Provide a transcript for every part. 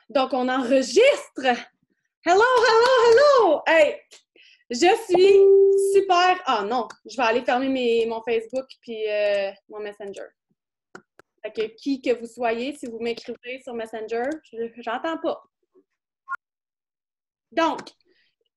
Donc, on enregistre! Hello, hello, hello! Hey! Je suis super... Ah non, je vais aller fermer mon Facebook puis mon Messenger. Fait que qui que vous soyez, si vous m'écrivez sur Messenger, j'entends pas. Donc,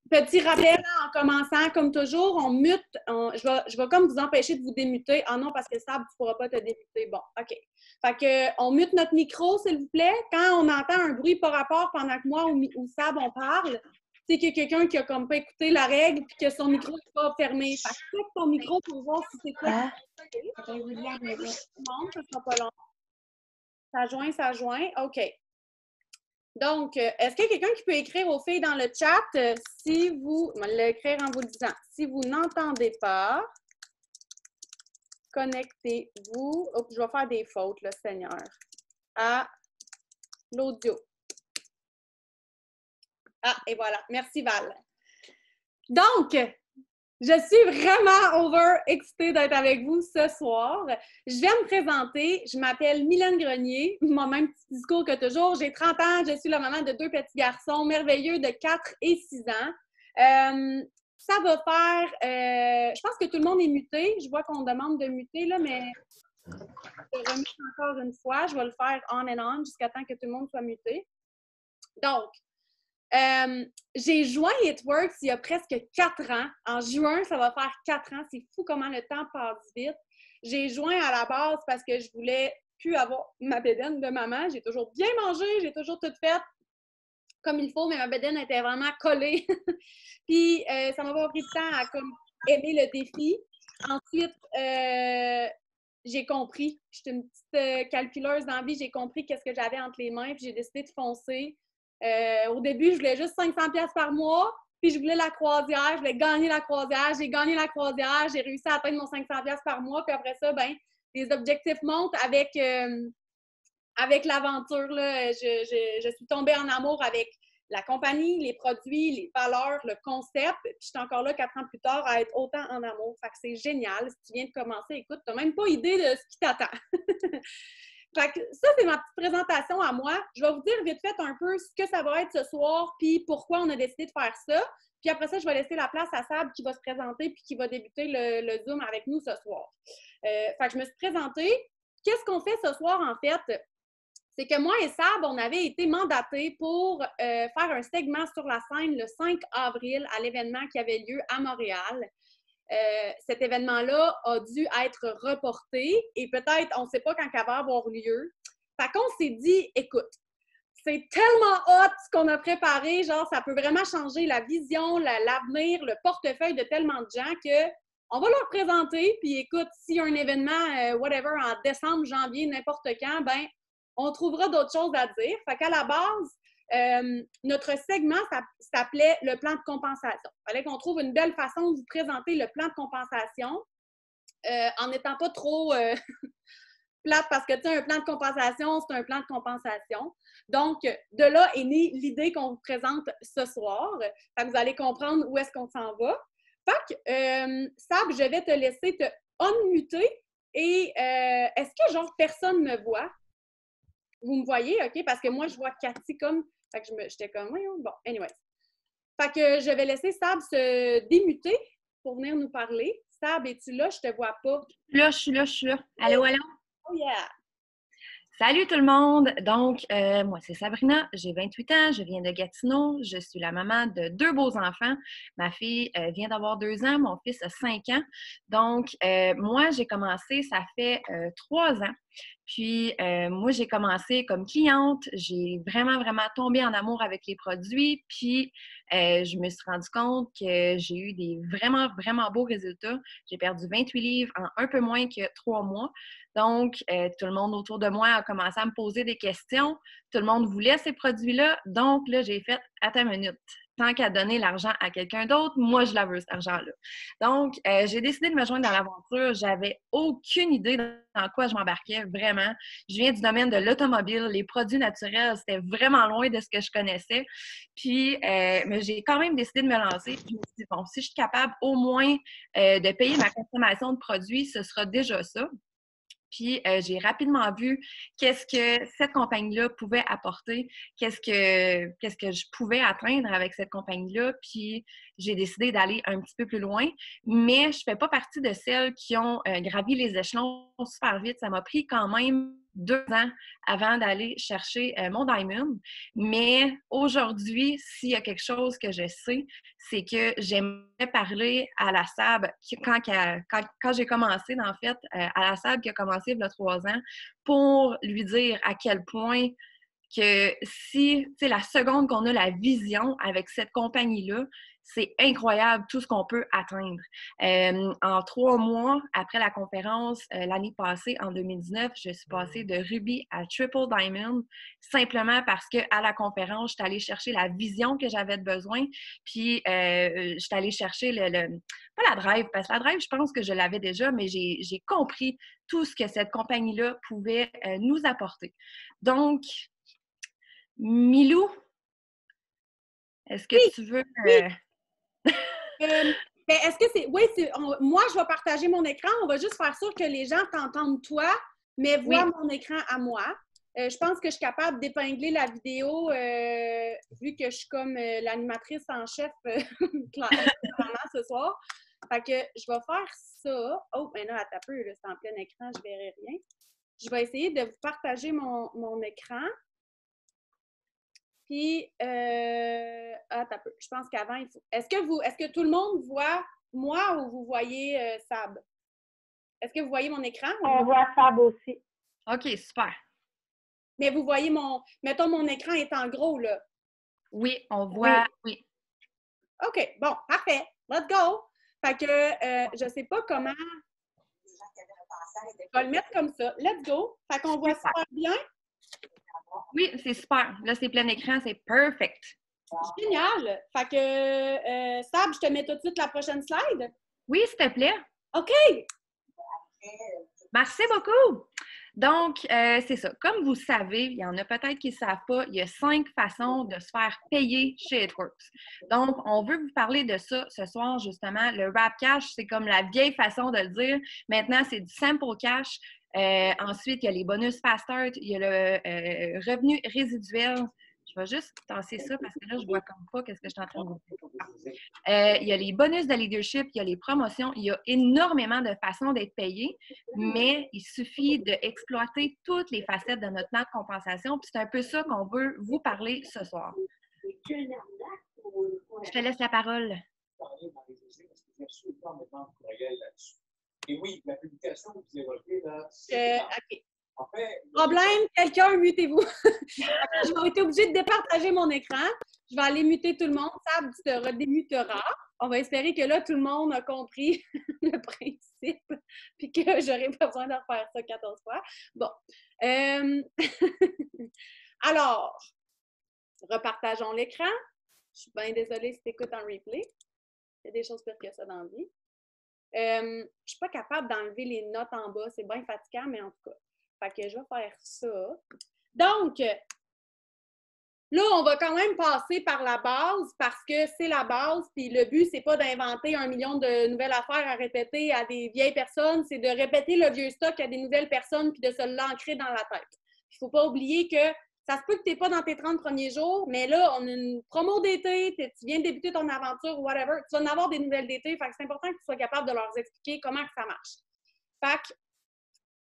petit rappel en commençant, comme toujours, on mute. Je vais comme vous empêcher de vous démuter. Ah non, parce que Sab, tu ne pourras pas te démuter. Bon, OK. Fait que on mute notre micro, s'il vous plaît. Quand on entend un bruit par rapport pendant que moi ou Sab, on parle, c'est qu'il y a quelqu'un qui a comme pas écouté la règle et que son micro n'est pas fermé. Fait que check ton micro pour voir si c'est quoi. Ça sera pas long. Ça joint. OK. Donc, est-ce qu'il y a quelqu'un qui peut écrire aux filles dans le chat si vous, je vais l'écrire en vous le disant, si vous n'entendez pas, connectez-vous, oh, je vais faire des fautes, le Seigneur, à l'audio. Ah, et voilà. Merci, Val. Donc, je suis vraiment over-excitée d'être avec vous ce soir. Je vais me présenter. Je m'appelle Mylène Grenier. Mon même petit discours que toujours. J'ai 30 ans. Je suis la maman de 2 petits garçons merveilleux de 4 et 6 ans. Ça va faire... je pense que tout le monde est muté. Je vois qu'on demande de muter, là, mais je remets encore une fois. Je vais le faire on and on jusqu'à temps que tout le monde soit muté. Donc, j'ai joint It Works il y a presque 4 ans. En juin, ça va faire 4 ans. C'est fou comment le temps passe vite. J'ai joint à la base parce que je voulais plus avoir ma bédaine de maman. J'ai toujours bien mangé, j'ai toujours tout fait comme il faut, mais ma bédaine était vraiment collée. Puis, ça m'a pas pris de temps à comme aimer le défi. Ensuite, j'ai compris. J'étais une petite calculeuse dans la vie. J'ai compris qu'est-ce que j'avais entre les mains, puis j'ai décidé de foncer. Au début, je voulais juste 500$ par mois, puis je voulais la croisière, je voulais gagner la croisière. J'ai gagné la croisière, j'ai réussi à atteindre mon 500$ par mois, puis après ça, ben, les objectifs montent avec l'aventure. Là, je suis tombée en amour avec la compagnie, les produits, les valeurs, le concept, puis je suis encore là 4 ans plus tard à être autant en amour. Fait que c'est génial. Si tu viens de commencer, écoute, tu n'as même pas idée de ce qui t'attend. Fait que ça, c'est ma petite présentation à moi. Je vais vous dire vite fait un peu ce que ça va être ce soir, puis pourquoi on a décidé de faire ça. Puis après ça, je vais laisser la place à Sab qui va se présenter puis qui va débuter le Zoom avec nous ce soir. Fait que je me suis présentée. Qu'est-ce qu'on fait ce soir, en fait? C'est que moi et Sab, on avait été mandatés pour faire un segment sur la scène le 5 avril à l'événement qui avait lieu à Montréal. Cet événement-là a dû être reporté et peut-être, on ne sait pas quand ça va avoir lieu. Fait qu'on s'est dit, écoute, c'est tellement hot ce qu'on a préparé, genre ça peut vraiment changer la vision, l'avenir, le portefeuille de tellement de gens que on va leur présenter, puis écoute, s'il y a un événement, whatever, en décembre, janvier, n'importe quand, ben on trouvera d'autres choses à dire. Fait qu'à la base, notre segment s'appelait le plan de compensation. Il fallait qu'on trouve une belle façon de vous présenter le plan de compensation en n'étant pas trop plate parce que, tu sais, un plan de compensation, c'est un plan de compensation. Donc, de là est née l'idée qu'on vous présente ce soir. Fait que vous allez comprendre où est-ce qu'on s'en va. Fait que, Sab, je vais te laisser te unmuter et est-ce que, genre, personne me voit? Vous me voyez, OK? Parce que moi, je vois Cathy comme... Fait que j'étais comme... Oui, bon, anyways. Fait que je vais laisser Sab se démuter pour venir nous parler. Sab, es-tu là? Je te vois pas. Là, je suis là, je suis là. Allô, allô? Oh yeah! Salut tout le monde! Donc, moi, c'est Sabrina, j'ai 28 ans, je viens de Gatineau, je suis la maman de 2 beaux enfants. Ma fille vient d'avoir 2 ans, mon fils a 5 ans. Donc, moi, j'ai commencé, ça fait 3 ans. Puis, moi, j'ai commencé comme cliente. J'ai vraiment, vraiment tombé en amour avec les produits. Puis, je me suis rendu compte que j'ai eu des vraiment, vraiment beaux résultats. J'ai perdu 28 livres en un peu moins que 3 mois. Donc, tout le monde autour de moi a commencé à me poser des questions. Tout le monde voulait ces produits-là. Donc, là, j'ai fait « Attends une minute. Tant qu'à donner l'argent à quelqu'un d'autre, moi, je la veux, cet argent-là. » Donc, j'ai décidé de me joindre dans l'aventure. J'avais aucune idée dans quoi je m'embarquais, vraiment. Je viens du domaine de l'automobile. Les produits naturels, c'était vraiment loin de ce que je connaissais. Puis, mais j'ai quand même décidé de me lancer. Puis, je me suis dit, bon, si je suis capable au moins de payer ma consommation de produits, ce sera déjà ça. Puis j'ai rapidement vu qu'est-ce que cette compagnie-là pouvait apporter, qu'est-ce que je pouvais atteindre avec cette compagnie-là. Puis j'ai décidé d'aller un petit peu plus loin. Mais je ne fais pas partie de celles qui ont gravi les échelons super vite. Ça m'a pris quand même 2 ans avant d'aller chercher mon Diamond. Mais aujourd'hui, s'il y a quelque chose que je sais, c'est que j'aimerais parler à la SAB quand j'ai commencé, en fait, à la SAB qui a commencé il y a 3 ans, pour lui dire à quel point que si, tu sais, la seconde qu'on a la vision avec cette compagnie-là, c'est incroyable tout ce qu'on peut atteindre. En 3 mois, après la conférence, l'année passée, en 2019, je suis passée de Ruby à Triple Diamond, simplement parce qu'à la conférence, je suis allée chercher la vision que j'avais de besoin, puis je suis allée chercher pas la drive, parce que la drive, je pense que je l'avais déjà, mais j'ai compris tout ce que cette compagnie-là pouvait nous apporter. Donc, Milou, est-ce que Oui, tu veux... oui. Est-ce que c'est. Oui, moi, je vais partager mon écran. On va juste faire sûr que les gens t'entendent toi, mais voient Oui. mon écran à moi. Je pense que je suis capable d'épingler la vidéo vu que je suis comme l'animatrice en chef clairement ce soir. Fait que je vais faire ça. Oh, mais là, attends un peu, c'est en plein écran, je ne verrai rien. Je vais essayer de vous partager mon écran. Puis, attends un peu. Je pense qu'avant, il faut. Est-ce que tout le monde voit moi ou vous voyez Sab? Est-ce que vous voyez mon écran? On voit Sab aussi. OK, super. Mais vous voyez mettons, mon écran est en gros, là. Oui, on voit, oui. OK, bon, parfait. Let's go. Fait que je ne sais pas comment. Je vais le mettre comme ça. Let's go. Fait qu'on voit super bien. Oui, c'est super. Là, c'est plein écran, c'est perfect. Génial. Fait que, Sab, je te mets tout de suite la prochaine slide. Oui, s'il te plaît. OK. Merci beaucoup. Donc, c'est ça. Comme vous savez, il y en a peut-être qui ne savent pas, il y a 5 façons de se faire payer chez It Works. Donc, on veut vous parler de ça ce soir, justement. Le Wrap Cash, c'est comme la vieille façon de le dire. Maintenant, c'est du Sample Cash. Ensuite, il y a les bonus Fast Start, il y a le revenu résiduel. Je vais juste tasser ça parce que là, je ne vois comme pas qu'est-ce que je suis en train de dire. Il y a les bonus de leadership, il y a les promotions, il y a énormément de façons d'être payé, mais il suffit d'exploiter toutes les facettes de notre plan de compensation. Puis c'est un peu ça qu'on veut vous parler ce soir. Je te laisse la parole. Et oui, la publication que vous évoquez, là, c'est... OK. En fait, problème, quelqu'un, mutez-vous. Je vais être obligée de départager mon écran. Je vais aller muter tout le monde. Sab, tu te redémuteras. On va espérer que là, tout le monde a compris le principe puis que j'aurai pas besoin de refaire ça 14 fois. Bon. Alors, repartageons l'écran. Je suis bien désolée si tu écoutes en replay. Il y a des choses pires que ça dans la vie. Je ne suis pas capable d'enlever les notes en bas. C'est bien fatigant, mais en tout cas. Fait que je vais faire ça. Donc, là, on va quand même passer par la base parce que c'est la base. Puis le but, c'est pas d'inventer 1 million de nouvelles affaires à répéter à des vieilles personnes. C'est de répéter le vieux stock à des nouvelles personnes puis de se l'ancrer dans la tête. Il ne faut pas oublier que ça se peut que tu n'es pas dans tes 30 premiers jours, mais là, on a une promo d'été, tu viens de débuter ton aventure ou whatever. Tu vas en avoir des nouvelles d'été. Fait que c'est important que tu sois capable de leur expliquer comment que ça marche. Fait que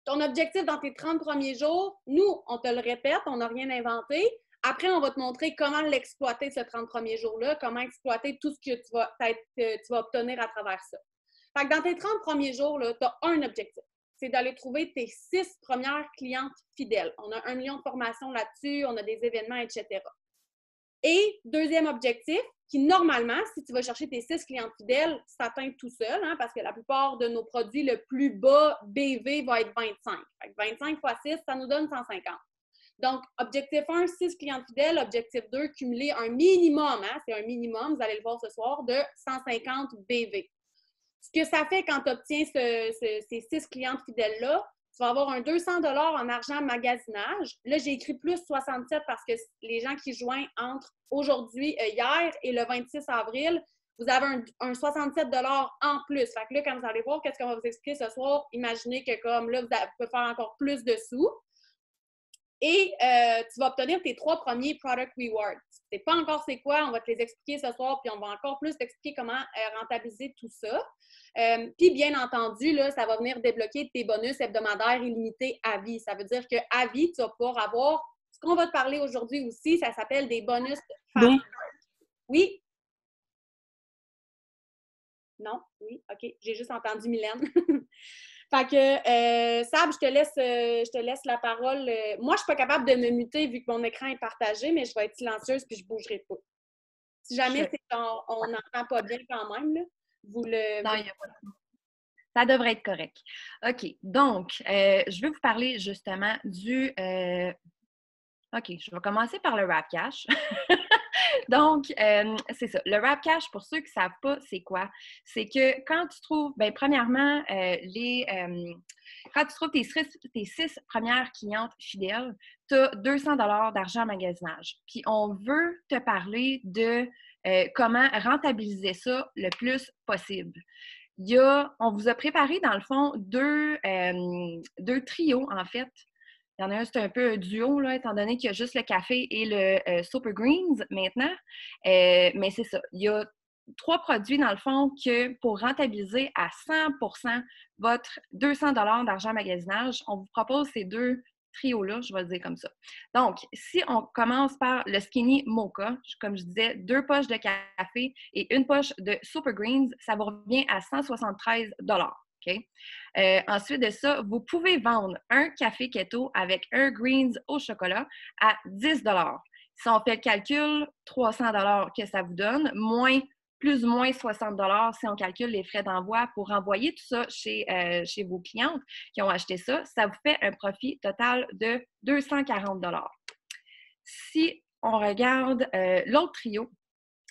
ton objectif dans tes 30 premiers jours, nous, on te le répète, on n'a rien inventé. Après, on va te montrer comment l'exploiter, ce 30 premiers jours-là, comment exploiter tout ce que tu vas obtenir à travers ça. Fait que dans tes 30 premiers jours, tu as un objectif. C'est d'aller trouver tes 6 premières clientes fidèles. On a 1 million de formations là-dessus, on a des événements, etc. Et deuxième objectif, qui normalement, si tu vas chercher tes 6 clientes fidèles, s'atteint tout seul, hein, parce que la plupart de nos produits, le plus bas BV va être 25. Fait que 25 fois 6, ça nous donne 150. Donc, objectif 1, 6 clientes fidèles. Objectif 2, cumuler un minimum, hein, c'est un minimum, vous allez le voir ce soir, de 150 BV. Ce que ça fait quand tu obtiens ces 6 clientes fidèles-là, tu vas avoir un 200 $ en argent magasinage. Là, j'ai écrit plus 67 parce que les gens qui joignent entre aujourd'hui, hier et le 26 avril, vous avez un 67 en plus. Fait que là, quand vous allez voir qu'est-ce qu'on va vous expliquer ce soir, imaginez que comme là, vous pouvez faire encore plus de sous. Et tu vas obtenir tes 3 premiers Product Rewards. Tu ne sais pas encore c'est quoi, on va te les expliquer ce soir, puis on va encore plus t'expliquer comment rentabiliser tout ça. Puis, bien entendu, là, ça va venir débloquer tes bonus hebdomadaires illimités à vie. Ça veut dire qu'à vie, tu vas pouvoir avoir ce qu'on va te parler aujourd'hui aussi, ça s'appelle des bonus fast. Oui? Non? Oui? OK. J'ai juste entendu Mylène. Fait que, Sab, je te laisse la parole. Moi, je ne suis pas capable de me muter vu que mon écran est partagé, mais je vais être silencieuse puis je ne bougerai pas. Si jamais on n'entend pas bien quand même, là, vous le... Non, il n'y a pas de... Ça devrait être correct. OK. Donc, je vais vous parler justement du... OK, je vais commencer par le Wrap Cash. Donc, c'est ça. Le Wrap Cash, pour ceux qui ne savent pas, c'est quoi? C'est que quand tu trouves, bien, premièrement, quand tu trouves tes 6 premières clientes fidèles, tu as 200 d'argent en magasinage. Puis, on veut te parler de comment rentabiliser ça le plus possible. On vous a préparé, dans le fond, deux trios, en fait. Il y en a un, c'est un peu un duo, là, étant donné qu'il y a juste le café et le Super Greens maintenant. Mais c'est ça. Il y a 3 produits, dans le fond, que pour rentabiliser à 100% votre 200 d'argent magasinage, on vous propose ces 2 trios-là, je vais le dire comme ça. Donc, si on commence par le Skinny Mocha, comme je disais, 2 poches de café et 1 poche de Super Greens, ça vous revient à 173 OK? Ensuite de ça, vous pouvez vendre un café keto avec un greens au chocolat à 10 Si on fait le calcul, 300 que ça vous donne, plus ou moins 60 si on calcule les frais d'envoi pour envoyer tout ça chez vos clientes qui ont acheté ça, ça vous fait un profit total de 240 Si on regarde l'autre trio,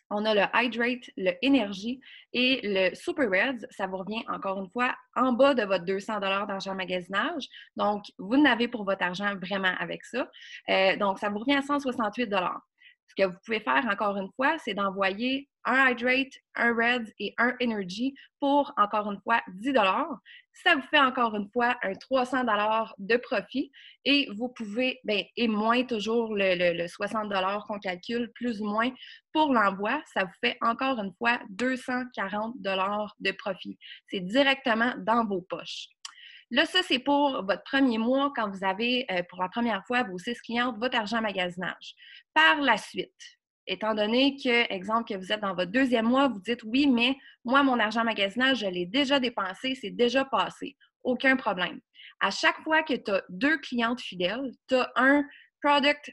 on a le Hydrate, le Energy et le Super Reds. Ça vous revient encore une fois en bas de votre 200 d'argent magasinage. Donc, vous n'avez pour votre argent vraiment avec ça. Donc, ça vous revient à 168 Ce que vous pouvez faire encore une fois, c'est d'envoyer un Hydrate, un Reds et un Energy pour encore une fois 10 Ça vous fait encore une fois un 300 de profit et vous pouvez, et moins toujours le 60 qu'on calcule, plus ou moins pour l'envoi, ça vous fait encore une fois 240 de profit. C'est directement dans vos poches. Là, ça, c'est pour votre premier mois quand vous avez, pour la première fois, vos 6 clientes, votre argent magasinage. Par la suite, étant donné que, exemple, que vous êtes dans votre 2e mois, vous dites oui, mais moi, mon argent magasinage, je l'ai déjà dépensé, c'est déjà passé. Aucun problème. À chaque fois que tu as 2 clientes fidèles, tu as un Product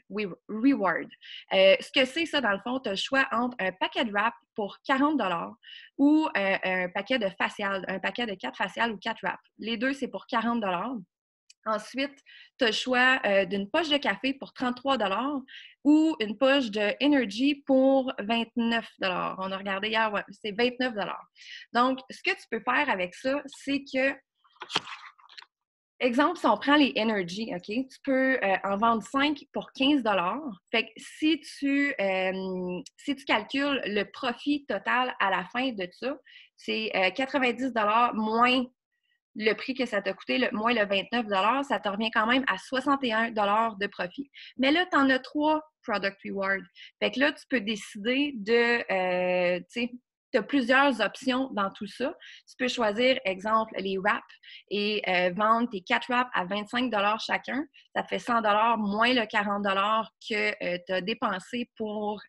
Reward. Ce que c'est ça, dans le fond, tu as le choix entre un paquet de wrap pour 40 ou un paquet de facial, un paquet de 4 faciales ou 4 wraps. Les deux, c'est pour 40 Ensuite, tu as le choix d'une poche de café pour 33 ou une poche de Energy pour 29 On a regardé hier, ouais, c'est 29 Donc, ce que tu peux faire avec ça, c'est que exemple, si on prend les Energy, OK, tu peux en vendre 5 pour 15 Fait que si tu calcules le profit total à la fin de ça, c'est 90 moins le prix que ça t'a coûté, moins le 29 ça te revient quand même à 61 de profit. Mais là, tu en as 3 Product Rewards. Fait que là, tu peux décider de, tu sais, tu as plusieurs options dans tout ça. Tu peux choisir, exemple, les wraps et vendre tes 4 wraps à 25 chacun. Ça te fait 100 moins le 40 que tu as dépensé pour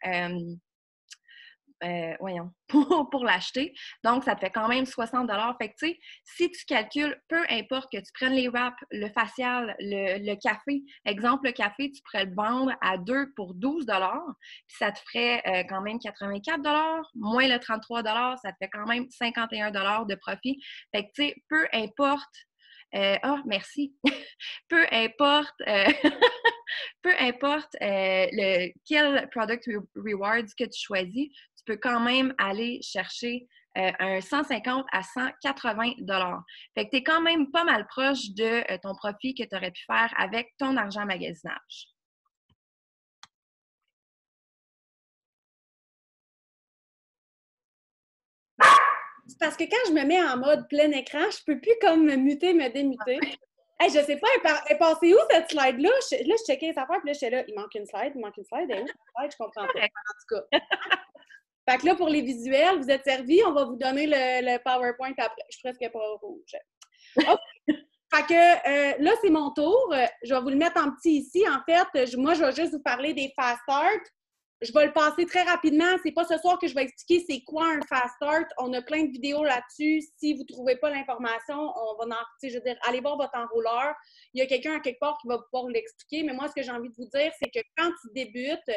pour l'acheter. Donc, ça te fait quand même 60 Fait que, tu sais, si tu calcules, peu importe que tu prennes les wraps, le facial, le café, exemple, le café, tu pourrais le vendre à 2 pour 12 puis ça te ferait quand même 84 moins le 33 ça te fait quand même 51 de profit. Fait que, tu sais, peu importe merci. Peu importe, peu importe quel product rewards que tu choisis, tu peux quand même aller chercher un 150 à 180 Fait que tu es quand même pas mal proche de ton profit que tu aurais pu faire avec ton argent magasinage. parce que quand je me mets en mode plein écran, je peux plus comme me muter, me démuter. Hey, je sais pas, elle est passée où cette slide-là? Là, je checkais les affaires, puis là, j'étais là, il manque une slide, elle est où cette slide? Je comprends pas. En tout cas. Fait que là, pour les visuels, vous êtes servis, on va vous donner le PowerPoint après. Je suis presque pas rouge. OK. Fait que là, c'est mon tour. Je vais vous le mettre en petit ici. En fait, moi, je vais juste vous parler des fast start. Je vais le passer très rapidement. C'est pas ce soir que je vais expliquer c'est quoi un fast start. On a plein de vidéos là-dessus. Si vous ne trouvez pas l'information, on va je veux dire, allez voir votre enrôleur. Il y a quelqu'un à quelque part qui va pouvoir vous l'expliquer. Mais moi, ce que j'ai envie de vous dire, c'est que quand tu débutes,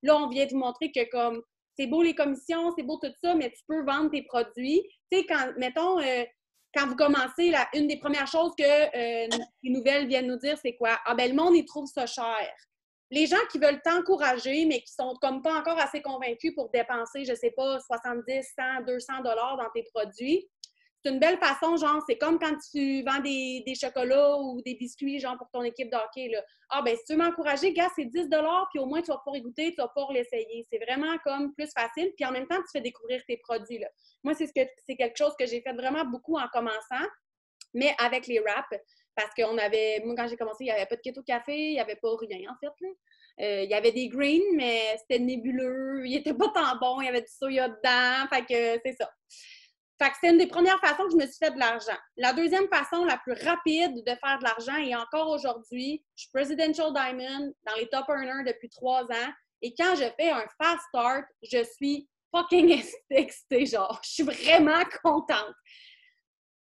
là, on vient de vous montrer que comme c'est beau les commissions, c'est beau tout ça, mais tu peux vendre tes produits. Tu sais, quand, mettons, quand vous commencez, une des premières choses que les nouvelles viennent nous dire, c'est quoi? Ah ben le monde, il trouve ça cher. Les gens qui veulent t'encourager, mais qui sont comme pas encore assez convaincus pour dépenser, je sais pas, 70, 100, 200 dollars dans tes produits, c'est une belle façon, genre, c'est comme quand tu vends des chocolats ou des biscuits, genre, pour ton équipe de hockey, là. Ah, ben si tu veux m'encourager, gars, c'est 10 dollars, puis au moins, tu vas pouvoir y goûter, tu vas pouvoir l'essayer. C'est vraiment comme plus facile, puis en même temps, tu fais découvrir tes produits, là. Moi, c'est quelque chose que j'ai fait vraiment beaucoup en commençant, mais avec les wraps, parce qu'on avait, moi, quand j'ai commencé, il n'y avait pas de keto café, il n'y avait pas rien, en fait, là. Il y avait des greens, mais c'était nébuleux, il n'était pas tant bon, il y avait du soya dedans, fait que c'est ça. Fait que c'est une des premières façons que je me suis fait de l'argent. La deuxième façon, la plus rapide de faire de l'argent, et encore aujourd'hui, je suis Presidential Diamond dans les top earners depuis 3 ans, et quand je fais un fast start, je suis fucking excitée, genre, je suis vraiment contente.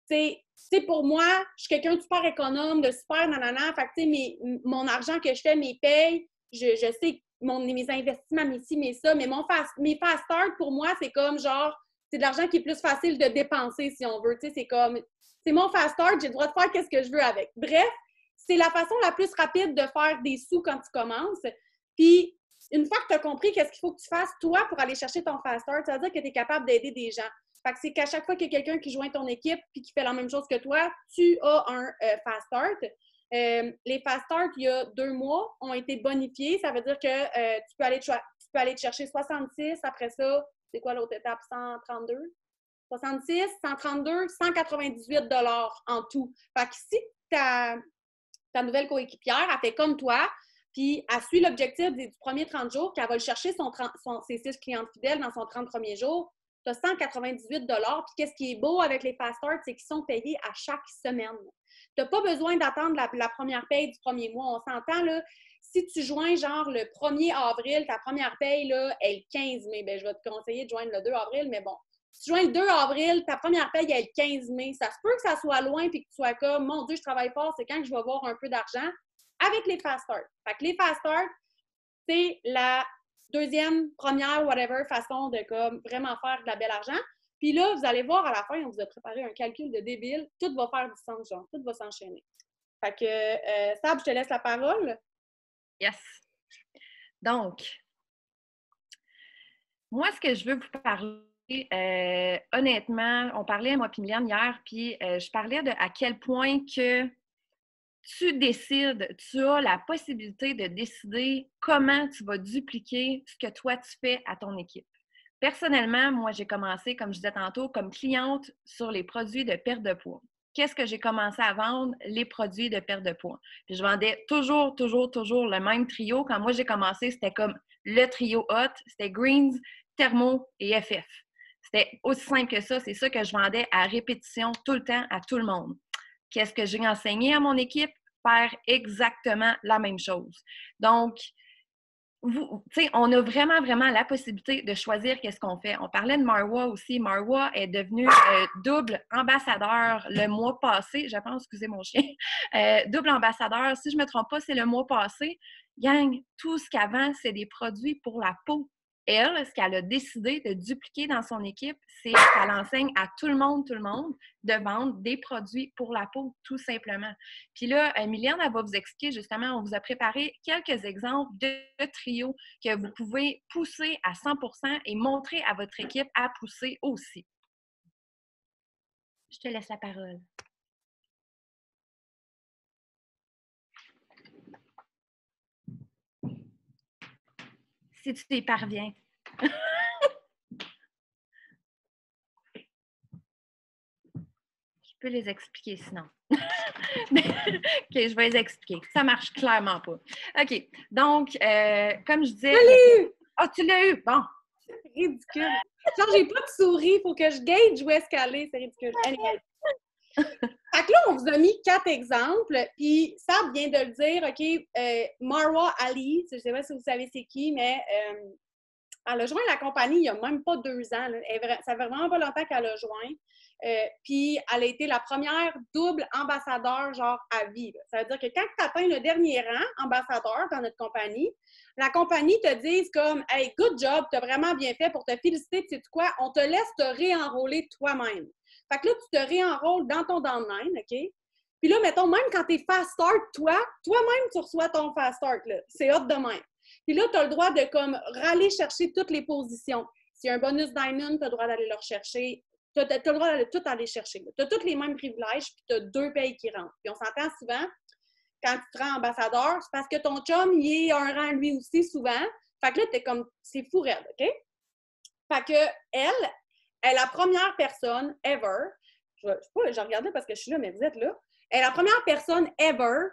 C'est pour moi, je suis quelqu'un de super économe, de super nanana. Fait que, tu sais, mon argent que je fais, mes payes, je sais mes investissements, mes ci, mes ça, mais mes fast start, pour moi, c'est comme genre, c'est de l'argent qui est plus facile de dépenser, si on veut. Tu sais, c'est comme, c'est mon fast start, j'ai le droit de faire ce que je veux avec. Bref, c'est la façon la plus rapide de faire des sous quand tu commences. Puis, une fois que tu as compris qu'est-ce qu'il faut que tu fasses, toi, pour aller chercher ton fast start, ça veut dire que tu es capable d'aider des gens. Fait que c'est qu'à chaque fois qu'il y a quelqu'un qui joint ton équipe et qui fait la même chose que toi, tu as un fast start. Les fast start, il y a 2 mois, ont été bonifiés. Ça veut dire que tu peux aller te chercher 66. Après ça, c'est quoi l'autre étape? 132? 66, 132, 198 $ en tout. Fait que si ta nouvelle coéquipière a fait comme toi, puis elle suit l'objectif du premier 30 jours, qu'elle va le chercher ses 6 clientes fidèles dans son 30 premiers jours, tu as 198 $. Puis qu'est-ce qui est beau avec les fast start, c'est qu'ils sont payés à chaque semaine. Tu n'as pas besoin d'attendre la première paye du premier mois. On s'entend, là, si tu joins genre le 1er avril, ta première paye là, est le 15 mai. Bien, je vais te conseiller de joindre le 2 avril, mais bon. Si tu joins le 2 avril, ta première paye est le 15 mai. Ça se peut que ça soit loin et que tu sois comme, mon Dieu, je travaille fort, c'est quand que je vais avoir un peu d'argent avec les fast start. Fait que les fast start, c'est la deuxième, première, whatever, façon de comme vraiment faire de la belle argent. Puis là, vous allez voir à la fin, on vous a préparé un calcul de débile. Tout va faire du sens, genre. Tout va s'enchaîner. Fait que, Sab, je te laisse la parole. Yes. Donc, moi, ce que je veux vous parler, honnêtement, on parlait à moi et Miliane hier, puis je parlais de à quel point que tu décides, tu as la possibilité de décider comment tu vas dupliquer ce que toi tu fais à ton équipe. Personnellement, moi, j'ai commencé, comme je disais tantôt, comme cliente sur les produits de perte de poids. Qu'est-ce que j'ai commencé à vendre? Les produits de perte de poids. Puis je vendais toujours le même trio. Quand moi, j'ai commencé, c'était comme le trio hot. C'était Greens, Thermo et FF. C'était aussi simple que ça. C'est ça que je vendais à répétition tout le temps à tout le monde. Qu'est-ce que j'ai enseigné à mon équipe? Faire exactement la même chose. Donc, on a vraiment la possibilité de choisir qu'est-ce qu'on fait. On parlait de Marwa aussi. Marwa est devenue double ambassadeur le mois passé. Je pense, excusez mon chien. Double ambassadeur, si je ne me trompe pas, c'est le mois passé. Gang, tout ce qu'avant, c'est des produits pour la peau. Elle, ce qu'elle a décidé de dupliquer dans son équipe, c'est qu'elle enseigne à tout le monde, de vendre des produits pour la peau, tout simplement. Puis là, Miliane, elle va vous expliquer justement, on vous a préparé quelques exemples de trios que vous pouvez pousser à 100% et montrer à votre équipe à pousser aussi. Je te laisse la parole. Si tu y parviens. peux les expliquer sinon. OK, je vais les expliquer. Ça marche clairement pas. OK, donc, comme je disais... Je l'ai eu! Ah, tu l'as eu? Bon. C'est ridicule. Genre, j'ai pas de souris. Il faut que je gauge où est-ce qu'elle est. C'est ridicule. Anyway. Fait que là, on vous a mis 4 exemples. Puis, Sab vient de le dire, OK, Marwa Ali, je sais pas si vous savez c'est qui, mais elle a joint la compagnie il y a même pas 2 ans. Là. Ça fait vraiment pas longtemps qu'elle a joint. Puis, elle a été la première double ambassadeur, genre, à vie. Là. Ça veut dire que quand tu atteins le dernier rang, ambassadeur dans notre compagnie, la compagnie te dit comme « Hey, good job, tu as vraiment bien fait pour te féliciter, tu sais quoi, on te laisse te réenrôler toi-même. » Fait que là, tu te réenrôles dans ton downline, OK? Puis là, mettons, même quand tu es fast start, toi-même, tu reçois ton fast start, là. C'est hot de même. Puis là, tu as le droit de, comme, râler chercher toutes les positions. S'il y a un bonus diamond, tu as le droit d'aller le rechercher. Tu as le droit de tout aller chercher. Tu as tous les mêmes privilèges, puis tu as 2 payes qui rentrent. Puis on s'entend souvent, quand tu te rends ambassadeur, c'est parce que ton chum, il est un rang lui aussi, souvent. Fait que là, t'es comme, c'est fou raide, OK? Fait que elle est la première personne ever, je regardais parce que je suis là, mais vous êtes là, elle est la première personne ever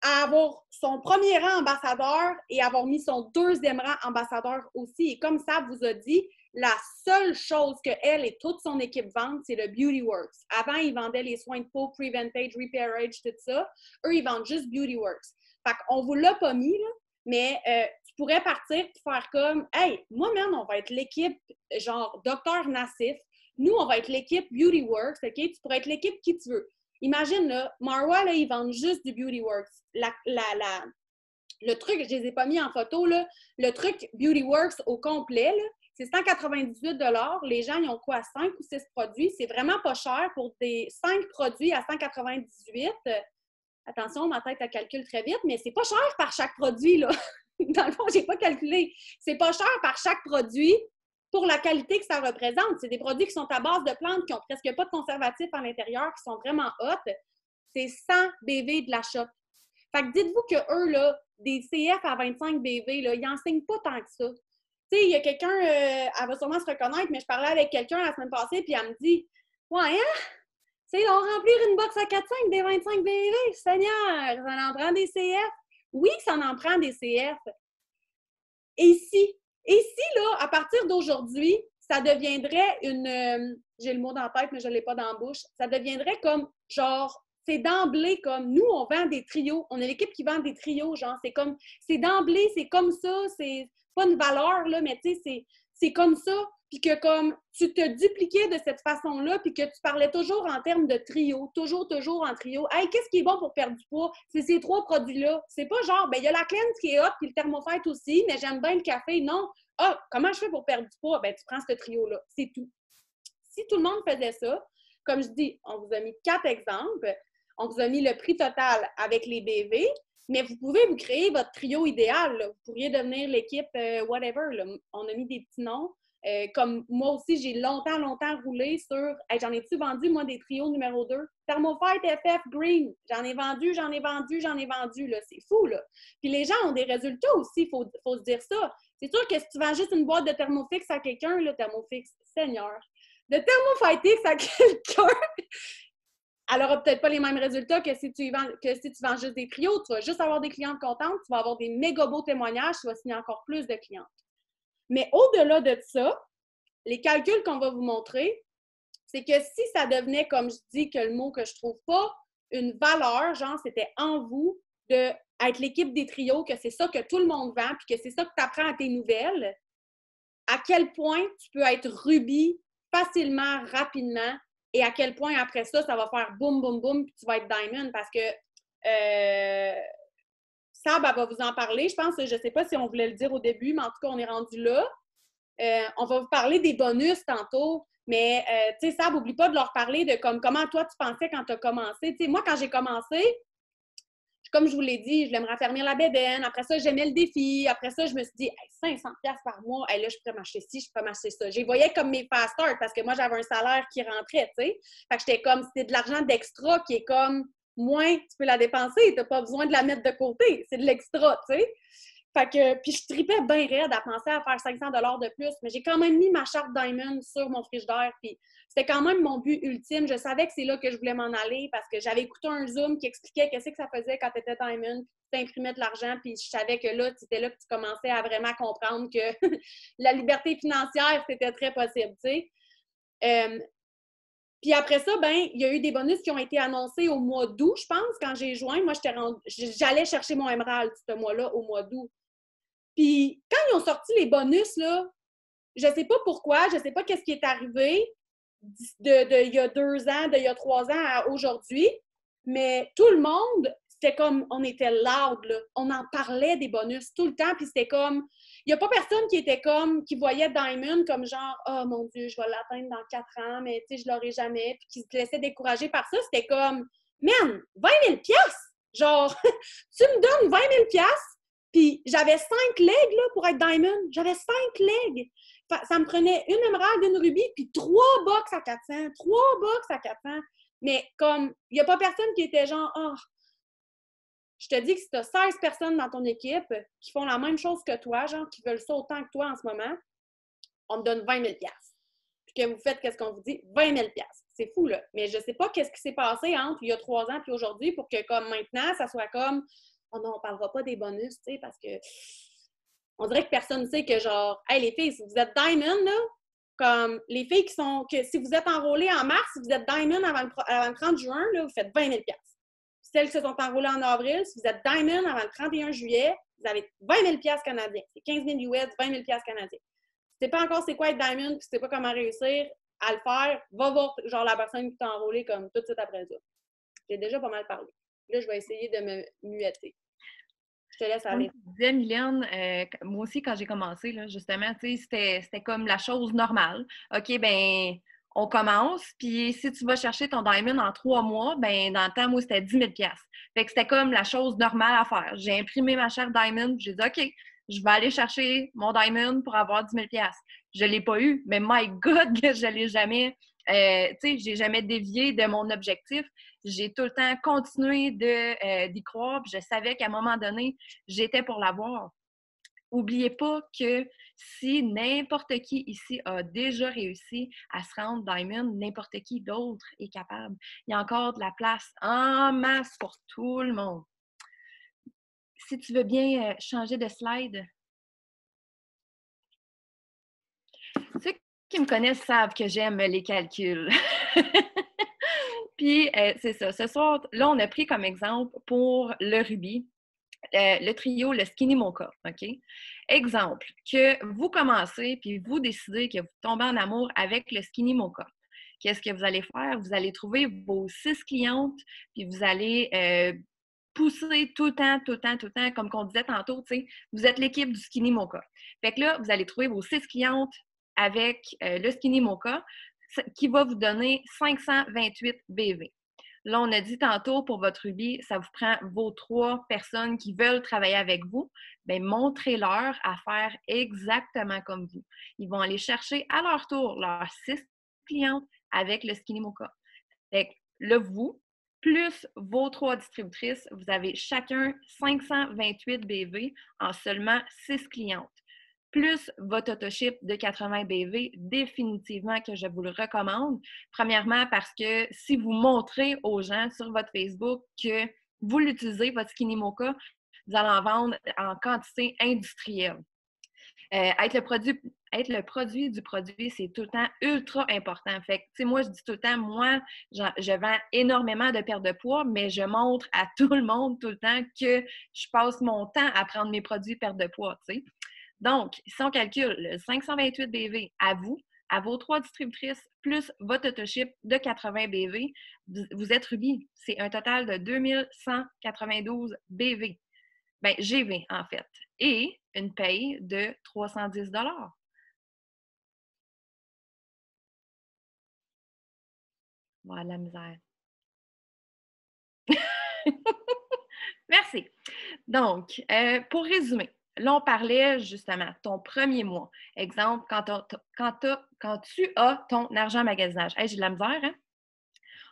à avoir son premier rang ambassadeur et avoir mis son 2e rang ambassadeur aussi. Et comme ça vous a dit, la seule chose qu'elle et toute son équipe vendent, c'est le Beauty Works. Avant, ils vendaient les soins de peau, Preventage, Repairage, tout ça. Eux, ils vendent juste Beauty Works. Fait qu'on vous l'a pas mis, là, mais tu pourrais partir et faire comme « Hey, moi-même, on va être l'équipe, genre Dr Nassif. Nous, on va être l'équipe Beauty Works, OK? Tu pourrais être l'équipe qui tu veux. » Imagine, là, Marwa, là, ils vendent juste du Beauty Works. Le truc, je ne les ai pas mis en photo, là, le truc Beauty Works au complet, là, c'est 198 $. Les gens, ils ont quoi? 5 ou 6 produits. C'est vraiment pas cher pour des 5 produits à 198. Attention, ma tête, elle calcule très vite, mais c'est pas cher par chaque produit, là. Dans le fond, j'ai pas calculé. C'est pas cher par chaque produit pour la qualité que ça représente. C'est des produits qui sont à base de plantes, qui ont presque pas de conservatifs à l'intérieur, qui sont vraiment hot. C'est 100 BV de la shop. Fait que dites-vous qu'eux, là, des CF à 25 BV, là, ils n'enseignent pas tant que ça. Tu sais, il y a quelqu'un, elle va sûrement se reconnaître, mais je parlais avec quelqu'un la semaine passée, puis elle me dit « Ouais, hein? Tu sais, on remplir une box à 4,5 des 25 BV, Seigneur, ça en prend des CF. » Oui, ça en prend des CF. Et si, là, à partir d'aujourd'hui, ça deviendrait une... j'ai le mot dans la tête, mais je ne l'ai pas dans la bouche. Ça deviendrait comme, genre, c'est d'emblée comme, nous, on vend des trios. On est l'équipe qui vend des trios, genre, c'est comme, c'est d'emblée, c'est comme ça, c'est pas une valeur, là, mais tu sais, c'est comme ça. Puis que comme, tu te dupliquais de cette façon-là, puis que tu parlais toujours en termes de trio, toujours en trio. Hey, qu'est-ce qui est bon pour perdre du poids? C'est ces 3 produits-là. C'est pas genre, ben il y a la cleanse qui est hot, puis le thermofite aussi, mais j'aime bien le café. Non. Ah, comment je fais pour perdre du poids? Ben, tu prends ce trio-là. C'est tout. Si tout le monde faisait ça, comme je dis, on vous a mis 4 exemples. On vous a mis le prix total avec les BV, mais vous pouvez vous créer votre trio idéal. Là. Vous pourriez devenir l'équipe whatever. Là. On a mis des petits noms. Comme moi aussi, j'ai longtemps roulé sur... Hey, j'en ai-tu vendu, moi, des trios numéro 2? Thermofite FF Green. J'en ai vendu. Là. C'est fou, là. Puis les gens ont des résultats aussi, il faut se dire ça. C'est sûr que si tu vends juste une boîte de Thermofix à quelqu'un, là, Thermofix, Seigneur, de Thermofite à quelqu'un, elle n'aura peut-être pas les mêmes résultats que si tu vends juste des trios. Tu vas juste avoir des clientes contentes, tu vas avoir des méga beaux témoignages, tu vas signer encore plus de clientes. Mais au-delà de ça, les calculs qu'on va vous montrer, c'est que si ça devenait, comme je dis, que le mot que je trouve pas, une valeur, genre c'était en vous d'être l'équipe des trios, que c'est ça que tout le monde vend, puis que c'est ça que tu apprends à tes nouvelles, à quel point tu peux être Ruby facilement, rapidement, et à quel point après ça, ça va faire boum, boum, boum, puis tu vas être Diamond, parce que Sab, elle va vous en parler. Je pense, je ne sais pas si on voulait le dire au début, mais en tout cas, on est rendu là. On va vous parler des bonus tantôt, mais tu sais, Sab, n'oublie pas de leur parler de comment toi, tu pensais quand tu as commencé. Tu sais, moi, quand j'ai commencé, comme je vous l'ai dit, je voulais me raffermir la bédaine. Après ça, j'aimais le défi. Après ça, je me suis dit, hey, 500$ par mois, hey, là, je pourrais m'acheter ci, je pourrais m'acheter ça. Je les voyais comme mes fast start parce que moi, j'avais un salaire qui rentrait, tu sais. Fait que j'étais comme, c'était de l'argent d'extra qui est comme, moins, tu peux la dépenser. Tu n'as pas besoin de la mettre de côté. C'est de l'extra, tu sais. Fait que, puis je tripais bien raide à penser à faire 500 $ de plus, mais j'ai quand même mis ma charte Diamond sur mon frigidaire, puis c'était quand même mon but ultime. Je savais que c'est là que je voulais m'en aller parce que j'avais écouté un Zoom qui expliquait qu'est-ce que ça faisait quand tu étais Diamond, puis tu imprimais de l'argent, puis je savais que là, c'était là que tu commençais à vraiment comprendre que la liberté financière, c'était très possible, tu sais. Puis après ça, ben, il y a eu des bonus qui ont été annoncés au mois d'août, je pense, quand j'ai joint. Moi, j'allais chercher mon émeraude ce mois-là, au mois d'août. Puis quand ils ont sorti les bonus, là, je sais pas pourquoi, je sais pas qu'est-ce qui est arrivé il y a 2 ans, il y a 3 ans à aujourd'hui, mais tout le monde, c'était comme, on était loud, là. On en parlait des bonus tout le temps, puis c'était comme, il n'y a pas personne qui était comme, qui voyait Diamond comme genre, oh mon Dieu, je vais l'atteindre dans 4 ans, mais tu sais, je l'aurai jamais, puis qui se laissait décourager par ça. C'était comme, man, 20 000 $! Genre, tu me donnes 20 000 $, puis j'avais 5 legs là, pour être Diamond. J'avais 5 legs. Ça me prenait une émeraude, une rubis, puis 3 box à 400. 3 box à 400. Mais comme, il n'y a pas personne qui était genre, oh, je te dis que si tu as 16 personnes dans ton équipe qui font la même chose que toi, genre, qui veulent ça autant que toi en ce moment, on te donne 20 000 $. Puis que vous faites qu'est-ce qu'on vous dit, 20 000 $. C'est fou, là. Mais je ne sais pas qu'est-ce qui s'est passé entre il y a 3 ans et aujourd'hui pour que, comme maintenant, ça soit comme, oh non, on ne parlera pas des bonus, tu sais, parce que on dirait que personne ne sait que, genre, hey, les filles, si vous êtes Diamond, là, comme les filles que si vous êtes enrôlées en mars, si vous êtes Diamond avant le 30 juin, là, vous faites 20 000 $. Celles qui se sont enrôlées en avril, si vous êtes Diamond avant le 31 juillet, vous avez 20 000 $ canadiens. C'est 15 000 US, 20 000 $ canadiens. Si tu sais pas encore c'est quoi être Diamond, puis tu sais pas comment réussir à le faire, va voir genre la personne qui t'a enrôlé comme tout de suite après ça. J'ai déjà pas mal parlé. Là, je vais essayer de me muetter. Je te laisse aller. Comme tu disais, Mylène, moi aussi, quand j'ai commencé, là, justement, c'était comme la chose normale. OK, ben on commence, puis si tu vas chercher ton Diamond en 3 mois, ben dans le temps, moi, c'était 10 000 $. Fait que c'était comme la chose normale à faire. J'ai imprimé ma charte Diamond, puis j'ai dit, OK, je vais aller chercher mon Diamond pour avoir 10 000 $. Je ne l'ai pas eu, mais my God, que je ne l'ai jamais, j'ai jamais dévié de mon objectif. J'ai tout le temps continué d'y croire, puis je savais qu'à un moment donné, j'étais pour l'avoir. N'oubliez pas que si n'importe qui ici a déjà réussi à se rendre Diamond, n'importe qui d'autre est capable. Il y a encore de la place en masse pour tout le monde. Si tu veux bien changer de slide. Ceux qui me connaissent savent que j'aime les calculs. Puis, c'est ça. Ce soir, là, on a pris comme exemple pour le rubis, le trio, le Skinny Mocha, OK? Exemple, que vous commencez, puis vous décidez que vous tombez en amour avec le Skinny Mocha. Qu'est-ce que vous allez faire? Vous allez trouver vos 6 clientes, puis vous allez pousser tout le temps, comme qu'on disait tantôt, tu sais, vous êtes l'équipe du Skinny Mocha. Fait que là, vous allez trouver vos 6 clientes avec le Skinny Mocha, qui va vous donner 528 BV. Là, on a dit tantôt, pour votre rubis, ça vous prend vos 3 personnes qui veulent travailler avec vous. Bien, montrez-leur à faire exactement comme vous. Ils vont aller chercher à leur tour leurs 6 clientes avec le Skinny Mocha. Fait que là, vous, plus vos 3 distributrices, vous avez chacun 528 BV en seulement 6 clientes. Plus votre autoship de 80 BV, définitivement que je vous le recommande. Premièrement, parce que si vous montrez aux gens sur votre Facebook que vous l'utilisez, votre Skinny Mocha, vous allez en vendre en quantité industrielle. Être le produit du produit, c'est tout le temps ultra important. Fait que, tu sais, moi, je dis tout le temps, moi, je vends énormément de pertes de poids, mais je montre à tout le monde tout le temps que je passe mon temps à prendre mes produits perte de poids, tu sais. Donc, si on calcule le 528 BV à vous, à vos 3 distributrices, plus votre autoship de 80 BV, vous êtes rubis. C'est un total de 2192 BV. Bien, GV, en fait. Et une paye de 310 $. Voilà la misère. Merci. Donc, pour résumer, là, on parlait justement ton premier mois. Exemple, quand tu as ton argent magasinage. Hey, j'ai de la misère, hein?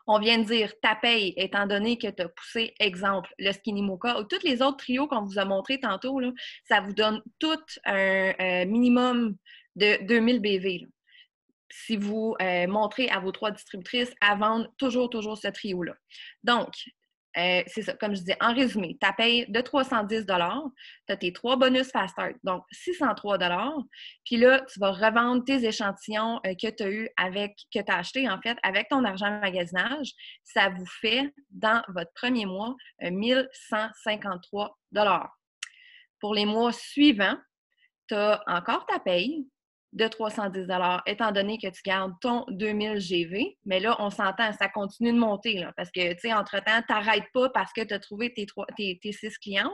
on vient de dire ta paye, étant donné que tu as poussé, exemple, le Skinny Mocha ou tous les autres trios qu'on vous a montrés tantôt, là, ça vous donne tout un minimum de 2000 BV. Là. Si vous montrez à vos 3 distributrices à vendre toujours ce trio-là. Donc, c'est ça, comme je disais, en résumé, ta paye de 310 $, tu as tes 3 bonus Fast Start, donc 603 $. Puis là, tu vas revendre tes échantillons que tu as eu que tu as acheté en fait avec ton argent magasinage. Ça vous fait, dans votre premier mois, 1153 $. Pour les mois suivants, tu as encore ta paye de 310 $, étant donné que tu gardes ton 2000 GV. Mais là, on s'entend, ça continue de monter, là, parce que, tu sais, entre-temps, tu n'arrêtes pas parce que tu as trouvé tes 6 clientes.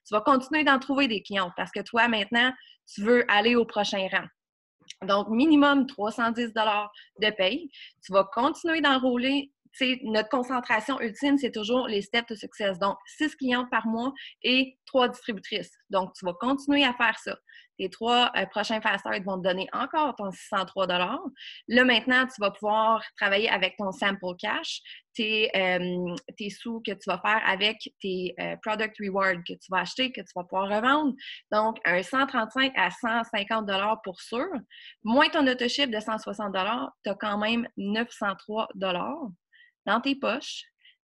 Tu vas continuer d'en trouver des clientes parce que toi, maintenant, tu veux aller au prochain rang. Donc, minimum 310 $ de paye. Tu vas continuer d'enrôler. T'sais, notre concentration ultime, c'est toujours les steps to success. Donc, 6 clientes par mois et 3 distributrices. Donc, tu vas continuer à faire ça. Tes 3 prochains fast start vont te donner encore ton 603 $. Là, maintenant, tu vas pouvoir travailler avec ton sample cash, tes sous que tu vas faire avec tes product rewards que tu vas acheter, que tu vas pouvoir revendre. Donc, un 135 à 150 $ pour sûr. Moins ton autoship de 160 $, tu as quand même 903 $ dans tes poches,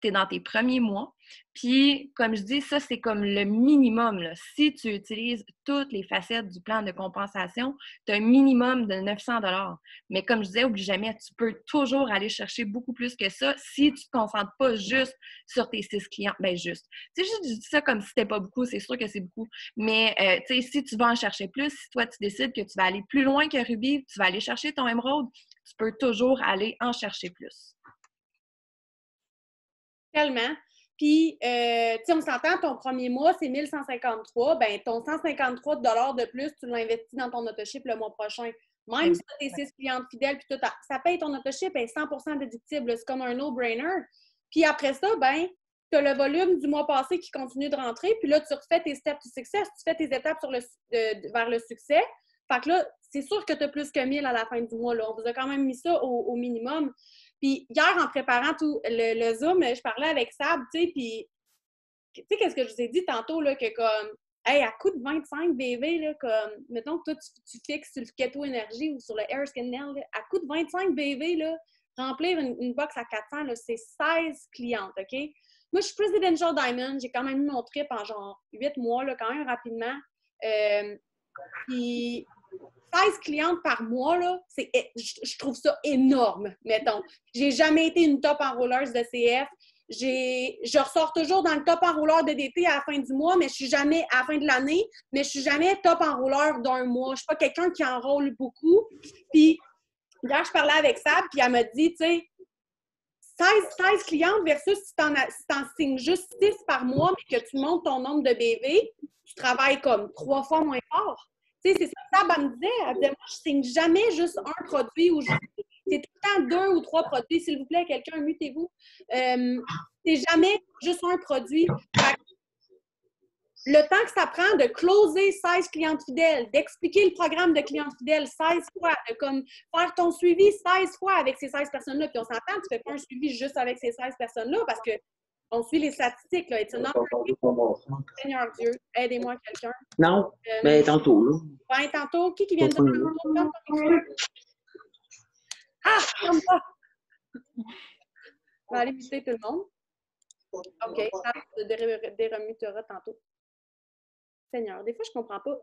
tu es dans tes premiers mois. Puis, comme je dis, ça, c'est comme le minimum. Là. Si tu utilises toutes les facettes du plan de compensation, tu as un minimum de 900 $. Mais comme je disais, oublie jamais, tu peux toujours aller chercher beaucoup plus que ça si tu ne te concentres pas juste sur tes 6 clients. Bien, juste. Tu sais, je dis ça comme si c'était pas beaucoup, c'est sûr que c'est beaucoup. Mais, tu sais, si tu vas en chercher plus, si toi, tu décides que tu vas aller plus loin que Ruby, tu vas aller chercher ton émeraude, tu peux toujours aller en chercher plus. Tellement. Puis, tu sais, on s'entend, ton premier mois, c'est 1153. Ben, ton 153 $ de plus, tu l'investis dans ton autoship le mois prochain. Même si tu as tes 6 clientes fidèles, puis tout, ça paye ton autoship, est 100% déductible. C'est comme un no-brainer. Puis après ça, ben, tu as le volume du mois passé qui continue de rentrer. Puis là, tu refais tes steps to success. Tu fais tes étapes vers le succès. Fait que là, c'est sûr que tu as plus que 1000 à la fin du mois. Là. On vous a quand même mis ça au minimum. Puis hier, en préparant tout le Zoom, je parlais avec Sab, tu sais, puis tu sais, qu'est-ce que je vous ai dit tantôt, là, que comme, hey, à coût de 25 BV, là, comme, mettons que toi, tu fixes sur le Keto Energy ou sur le Air Skin Nail, là, à coût de 25 BV, là, remplir une box à 400, là, c'est 16 clientes, OK? Moi, je suis Presidential Diamond, j'ai quand même eu mon trip en genre 8 mois, là, quand même rapidement. Puis 16 clientes par mois, là, je trouve ça énorme, mettons. J'ai jamais été une top enrôleuse de CF. Je ressors toujours dans le top enrôleur de DT à la fin du mois, mais je suis jamais, à la fin de l'année, mais je suis jamais top enrôleur d'un mois. Je suis pas quelqu'un qui enrôle beaucoup. Puis, hier, je parlais avec Sab, puis elle m'a dit, tu sais, 16 clientes versus si t'en signes juste 6 par mois, mais que tu montes ton nombre de BV, tu travailles comme 3 fois moins fort. Tu sais, c'est ça que Sab me disait. Elle disait, moi, je signe jamais juste un produit ou c'est tout le temps 2 ou 3 produits. S'il vous plaît, quelqu'un, mutez-vous. C'est jamais juste un produit. Le temps que ça prend de closer 16 clientes fidèles, d'expliquer le programme de clientes fidèles 16 fois, de comme faire ton suivi 16 fois avec ces 16 personnes-là. Puis on s'entend, tu fais pas un suivi juste avec ces 16 personnes-là parce que on suit les statistiques, là. Seigneur Dieu, aidez-moi quelqu'un. Non, mais tantôt, là. Ouais, tantôt, qui vient de dire tantôt? Ah, comme ça! On va aller visiter tout le monde. OK, ça déremuttera tantôt. Seigneur, des fois, je comprends pas.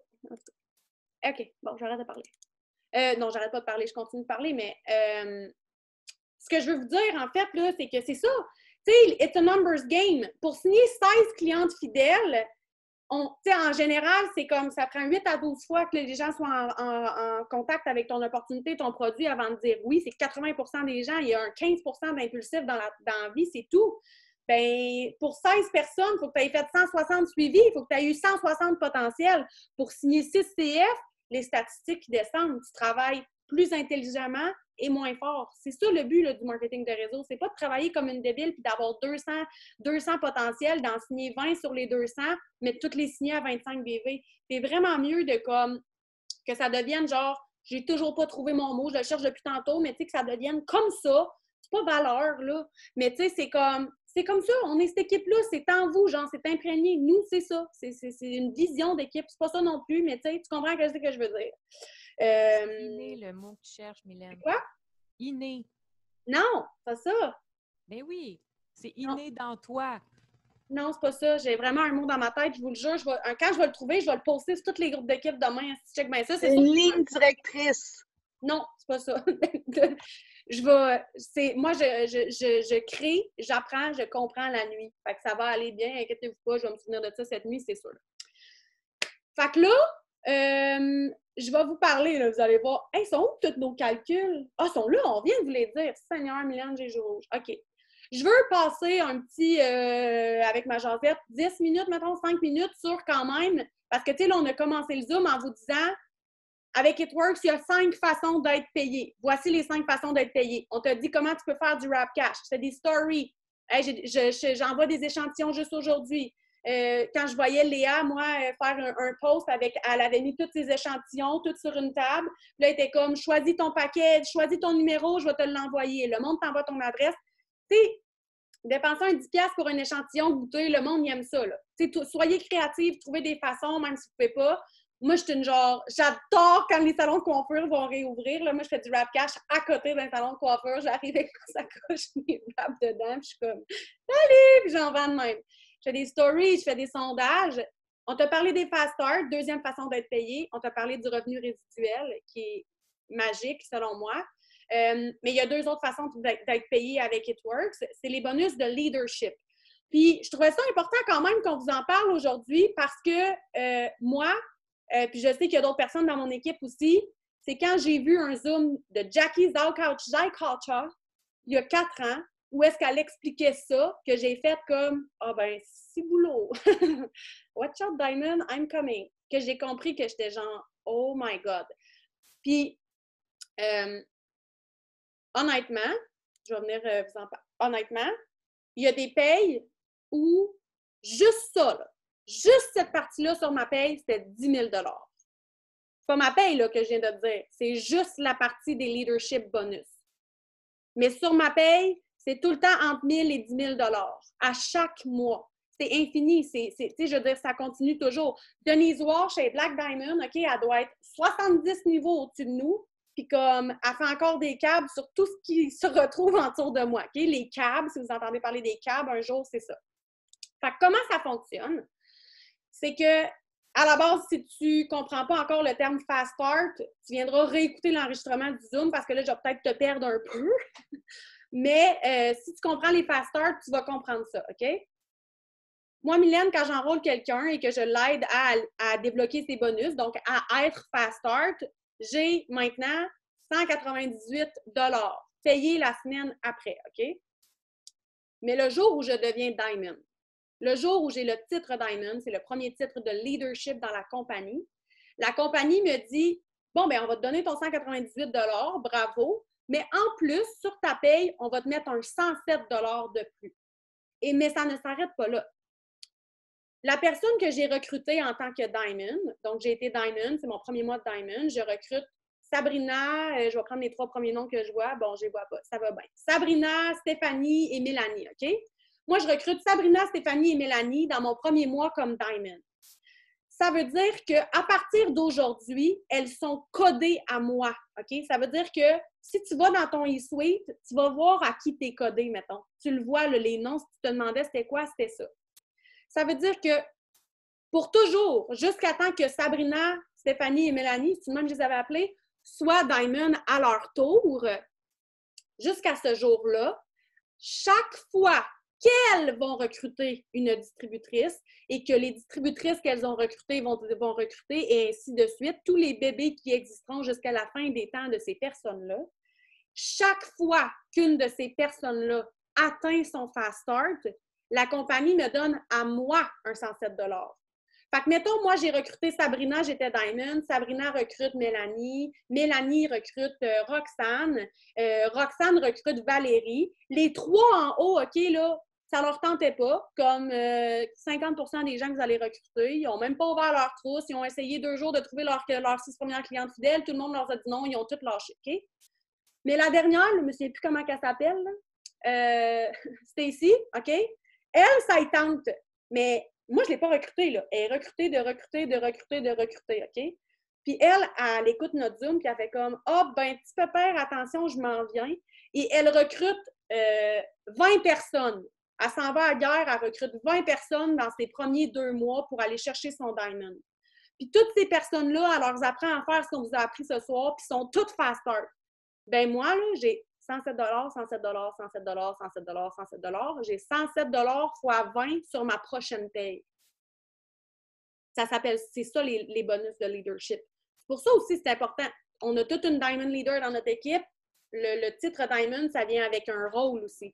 OK, bon, j'arrête de parler. Non, j'arrête pas de parler, je continue de parler, mais ce que je veux vous dire, en fait, là, c'est que c'est ça. Tu sais, it's a numbers game. Pour signer 16 clientes fidèles, en général, c'est comme ça prend 8 à 12 fois que les gens soient en contact avec ton opportunité, ton produit avant de dire oui. C'est 80% des gens. Il y a un 15% d'impulsifs dans la vie, c'est tout. Bien, pour 16 personnes, il faut que tu aies fait 160 suivis, il faut que tu aies eu 160 potentiels. Pour signer 6 CF, les statistiques qui descendent, tu travailles plus intelligemment et moins fort. C'est ça le but là, du marketing de réseau. C'est pas de travailler comme une débile puis d'avoir 200 potentiels, d'en signer 20 sur les 200, mais de toutes les signer à 25 BV. C'est vraiment mieux de comme que ça devienne genre, j'ai toujours pas trouvé mon mot, je le cherche depuis tantôt, mais tu sais que ça devienne comme ça. c'est pas valeur, là. Mais tu sais, c'est comme ça, on est cette équipe-là, c'est en vous, genre, c'est imprégné. Nous, c'est ça. C'est une vision d'équipe. C'est pas ça non plus, mais tu sais, tu comprends ce que je veux dire. Inné, le mot que tu cherches, Mylène. Quoi? Inné. Non, c'est pas ça. Ben oui, c'est inné dans toi. Non, c'est pas ça. J'ai vraiment un mot dans ma tête, je vous le jure. Quand je vais le trouver, je vais le poster sur tous les groupes d'équipe demain. Si tu check bien ça, c'est Une ligne directrice. Non, c'est pas ça. Moi, je crée, j'apprends, je comprends la nuit. Fait que ça va aller bien, inquiétez-vous pas, je vais me souvenir de ça cette nuit, c'est sûr. Fait que là, je vais vous parler, là, vous allez voir. Hey, sont où tous nos calculs? Ah, ils sont là, on vient de vous les dire. Seigneur, Mylène, j'ai joué rouge. OK. Je veux passer un petit, avec ma jasette, 10 minutes, mettons 5 minutes sur quand même, parce que, tu sais, là, on a commencé le Zoom en vous disant, avec It Works, il y a 5 façons d'être payé. Voici les 5 façons d'être payé. On t'a dit comment tu peux faire du Rap Cash. Tu fais des stories. Hey, j'envoie des échantillons juste aujourd'hui. Quand je voyais Léa, moi, faire un post elle avait mis tous ses échantillons, tous sur une table. Puis là, elle était comme, choisis ton paquet, choisis ton numéro, je vais te l'envoyer. Le monde t'envoie ton adresse. Tu sais, dépenser un 10$ pour un échantillon goûter, le monde, il aime ça. Là. Soyez créatifs, trouvez des façons, même si vous ne pouvez pas. Moi, je suis une genre, j'adore quand les salons de coiffure vont réouvrir. Là. Moi, je fais du Rap Cash à côté d'un salon de coiffure. J'arrive avec ma sacoche, mes wraps dedans, puis je suis comme, salut! Puis j'en vends de même. Je fais des stories, je fais des sondages. On t'a parlé des fast start, deuxième façon d'être payé. On t'a parlé du revenu résiduel, qui est magique, selon moi. Mais il y a 2 autres façons d'être payé avec It Works. C'est les bonus de leadership. Puis, je trouvais ça important quand même qu'on vous en parle aujourd'hui parce que moi, puis je sais qu'il y a d'autres personnes dans mon équipe aussi, c'est quand j'ai vu un Zoom de Jackie Zalkaucha il y a 4 ans, où est-ce qu'elle expliquait ça, que j'ai fait comme « Ah ben, si boulot! Watch out, Diamond, I'm coming! » Que j'ai compris que j'étais genre « Oh my God! » Puis, honnêtement, je vais venir vous en parler. Honnêtement, il y a des payes où juste ça, là, juste cette partie-là sur ma paye, c'était 10 000 $. C'est pas ma paye là, que je viens de te dire. C'est juste la partie des leadership bonus. Mais sur ma paye, c'est tout le temps entre 1 000 et 10 000 $ à chaque mois. C'est infini. Je veux dire, ça continue toujours. Denise Walsh chez Black Diamond, OK, elle doit être 70 niveaux au-dessus de nous. Puis comme, elle fait encore des câbles sur tout ce qui se retrouve autour de moi. OK? Les câbles, si vous entendez parler des câbles, un jour, c'est ça. Fait que comment ça fonctionne? C'est que, à la base, si tu ne comprends pas encore le terme Fast Start, tu viendras réécouter l'enregistrement du Zoom parce que là, je vais peut-être te perdre un peu. Mais si tu comprends les Fast Start, tu vas comprendre ça, OK? Moi, Mylène, quand j'enrôle quelqu'un et que je l'aide à débloquer ses bonus, donc à être Fast Start, j'ai maintenant 198 $ payés la semaine après, OK? Mais le jour où je deviens Diamond, le jour où j'ai le titre Diamond, c'est le premier titre de leadership dans la compagnie me dit « Bon, bien, on va te donner ton 198 $, bravo, mais en plus, sur ta paye, on va te mettre un 107 $ de plus. » Mais ça ne s'arrête pas là. La personne que j'ai recrutée en tant que Diamond, donc j'ai été Diamond, c'est mon premier mois de Diamond, je recrute Sabrina, je vais prendre les 3 premiers noms que je vois, bon, je les vois pas, ça va bien. Sabrina, Stéphanie et Mélanie, OK? Moi, je recrute Sabrina, Stéphanie et Mélanie dans mon premier mois comme Diamond. Ça veut dire qu'à partir d'aujourd'hui, elles sont codées à moi, OK? Ça veut dire que si tu vas dans ton e-suite, tu vas voir à qui tu es codé, mettons. Tu le vois, là, les noms, si tu te demandais c'était quoi, c'était ça. Ça veut dire que pour toujours, jusqu'à temps que Sabrina, Stéphanie et Mélanie, si même je les avais appelées, soient Diamond à leur tour, jusqu'à ce jour-là, chaque fois qu'elles vont recruter une distributrice et que les distributrices qu'elles ont recrutées vont recruter et ainsi de suite, tous les bébés qui existeront jusqu'à la fin des temps de ces personnes-là, chaque fois qu'une de ces personnes-là atteint son fast start, la compagnie me donne à moi un 107 $. Fait que, mettons, moi, j'ai recruté Sabrina, j'étais Diamond. Sabrina recrute Mélanie. Mélanie recrute Roxane. Roxane recrute Valérie. Les 3 en haut, OK, là, ça leur tentait pas. Comme 50% des gens que vous allez recruter, ils n'ont même pas ouvert leur trousse. Ils ont essayé 2 jours de trouver leurs 6 premières clientes fidèles. Tout le monde leur a dit non. Ils ont toutes lâché, OK? Mais la dernière, je ne me souviens plus comment elle s'appelle, Stacy, OK? Elle, ça y tente. Mais moi, je ne l'ai pas recrutée, là. Elle est recrutée, OK? Puis elle écoute notre Zoom, puis elle fait comme « Ah, ben, petit pépère, attention, je m'en viens. » Et elle recrute 20 personnes. Elle s'en va à la guerre, elle recrute 20 personnes dans ses premiers 2 mois pour aller chercher son diamond. Puis toutes ces personnes-là, elle leur apprend à faire ce qu'on vous a appris ce soir, puis sont toutes fast start. Ben moi, là, j'ai 107 107 107 107 107 j'ai 107 fois 20 sur ma prochaine paye. Ça s'appelle, c'est ça les bonus de leadership. C'est pour ça aussi, c'est important. On a toute une Diamond Leader dans notre équipe. Le titre Diamond, ça vient avec un rôle aussi.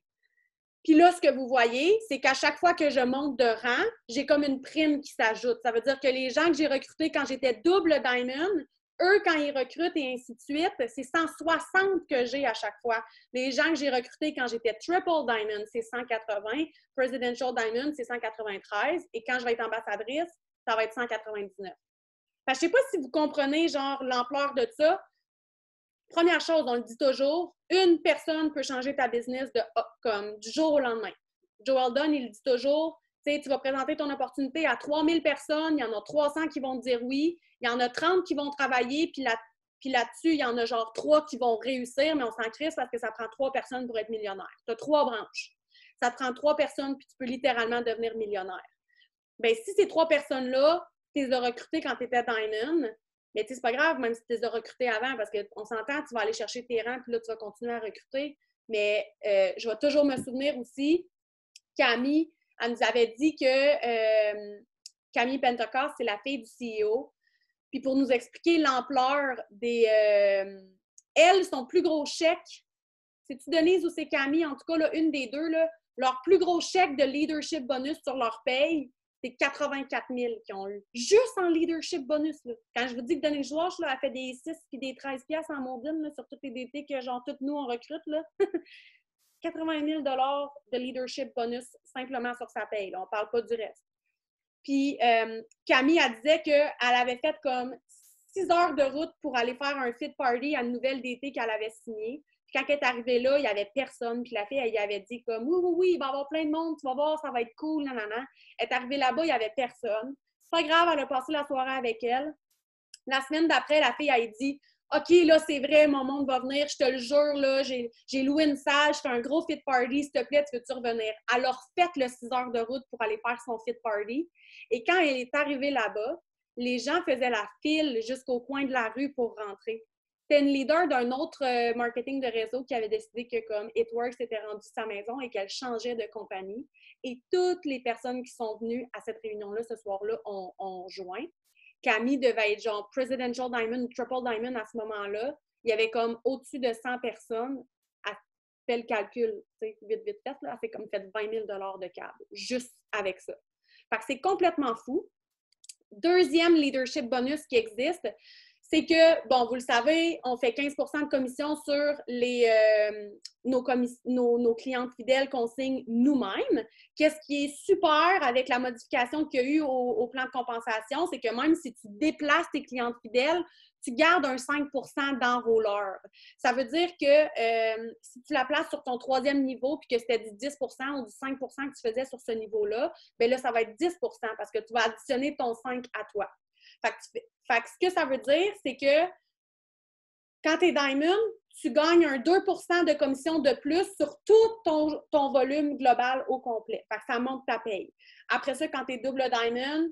Puis là, ce que vous voyez, c'est qu'à chaque fois que je monte de rang, j'ai comme une prime qui s'ajoute. Ça veut dire que les gens que j'ai recrutés quand j'étais double Diamond, eux, quand ils recrutent et ainsi de suite, c'est 160 que j'ai à chaque fois. Les gens que j'ai recrutés quand j'étais Triple Diamond, c'est 180. Presidential Diamond, c'est 193. Et quand je vais être ambassadrice, ça va être 199. Fait que je ne sais pas si vous comprenez, genre, l'ampleur de ça. Première chose, on le dit toujours, une personne peut changer ta business comme du jour au lendemain. Joel Dunn, il le dit toujours, tu vas présenter ton opportunité à 3000 personnes, il y en a 300 qui vont te dire oui, il y en a 30 qui vont travailler, puis là-dessus, il y en a genre 3 qui vont réussir, mais on s'en crisse parce que ça prend 3 personnes pour être millionnaire. Tu as 3 branches. Ça te prend 3 personnes, puis tu peux littéralement devenir millionnaire. Bien, si ces 3 personnes-là, tu les as recrutées quand tu étais Diamond, mais tu sais, c'est pas grave, même si tu les as recrutés avant, parce qu'on s'entend, tu vas aller chercher tes rangs, puis là, tu vas continuer à recruter. Mais je vais toujours me souvenir aussi, Camille, elle nous avait dit que Camille Pentecost, c'est la fille du CEO. Puis pour nous expliquer l'ampleur des... elles, son plus gros chèque, c'est-tu Denise ou c'est Camille? En tout cas, là, une des deux, là, leur plus gros chèque de leadership bonus sur leur paye, c'est 84 000 qu'ils ont eu. Juste en leadership bonus. Là. Quand je vous dis que Denise Jouache, là, elle fait des 6 puis des 13 piastres en Mondine là, sur toutes les DT que genre toutes nous on recrute. Là. 80 000 de leadership bonus simplement sur sa paye. Là. On ne parle pas du reste. Puis Camille, elle disait qu'elle avait fait comme 6 heures de route pour aller faire un fit party à une nouvelle DT qu'elle avait signée. Quand elle est arrivée là, il n'y avait personne. Puis la fille, elle y avait dit comme oui, il va y avoir plein de monde, tu vas voir, ça va être cool, nanana. Elle est arrivée là-bas, il n'y avait personne. C'est pas grave, elle a passé la soirée avec elle. La semaine d'après, la fille, elle a dit OK, là, c'est vrai, mon monde va venir, je te le jure, là, j'ai loué une salle, je fais un gros fit party, s'il te plaît, tu veux-tu revenir? Elle a refait le 6 heures de route pour aller faire son fit party. Et quand elle est arrivée là-bas, les gens faisaient la file jusqu'au coin de la rue pour rentrer. C'était une leader d'un autre marketing de réseau qui avait décidé que comme It-Works s'était rendu sa maison et qu'elle changeait de compagnie. Et toutes les personnes qui sont venues à cette réunion-là ce soir-là ont joint. Camille devait être genre Presidential Diamond, Triple Diamond à ce moment-là. Il y avait comme au-dessus de 100 personnes. Elle fait le calcul, tu sais, vite fait, là, elle s'est comme fait 20 000 $ de câble, juste avec ça. Fait que c'est complètement fou. Deuxième leadership bonus qui existe, c'est que, bon, vous le savez, on fait 15 % de commission sur nos clientes fidèles qu'on signe nous-mêmes. Qu'est-ce qui est super avec la modification qu'il y a eu au plan de compensation, c'est que même si tu déplaces tes clientes fidèles, tu gardes un 5 % d'enrôleur. Ça veut dire que si tu la places sur ton 3e niveau puis que c'était du 10 % ou du 5 % que tu faisais sur ce niveau-là, bien là, ça va être 10 % parce que tu vas additionner ton 5 à toi. Fait que ce que ça veut dire, c'est que quand tu es Diamond, tu gagnes un 2 % de commission de plus sur tout ton volume global au complet. Fait que ça monte ta paye. Après ça, quand tu es double Diamond,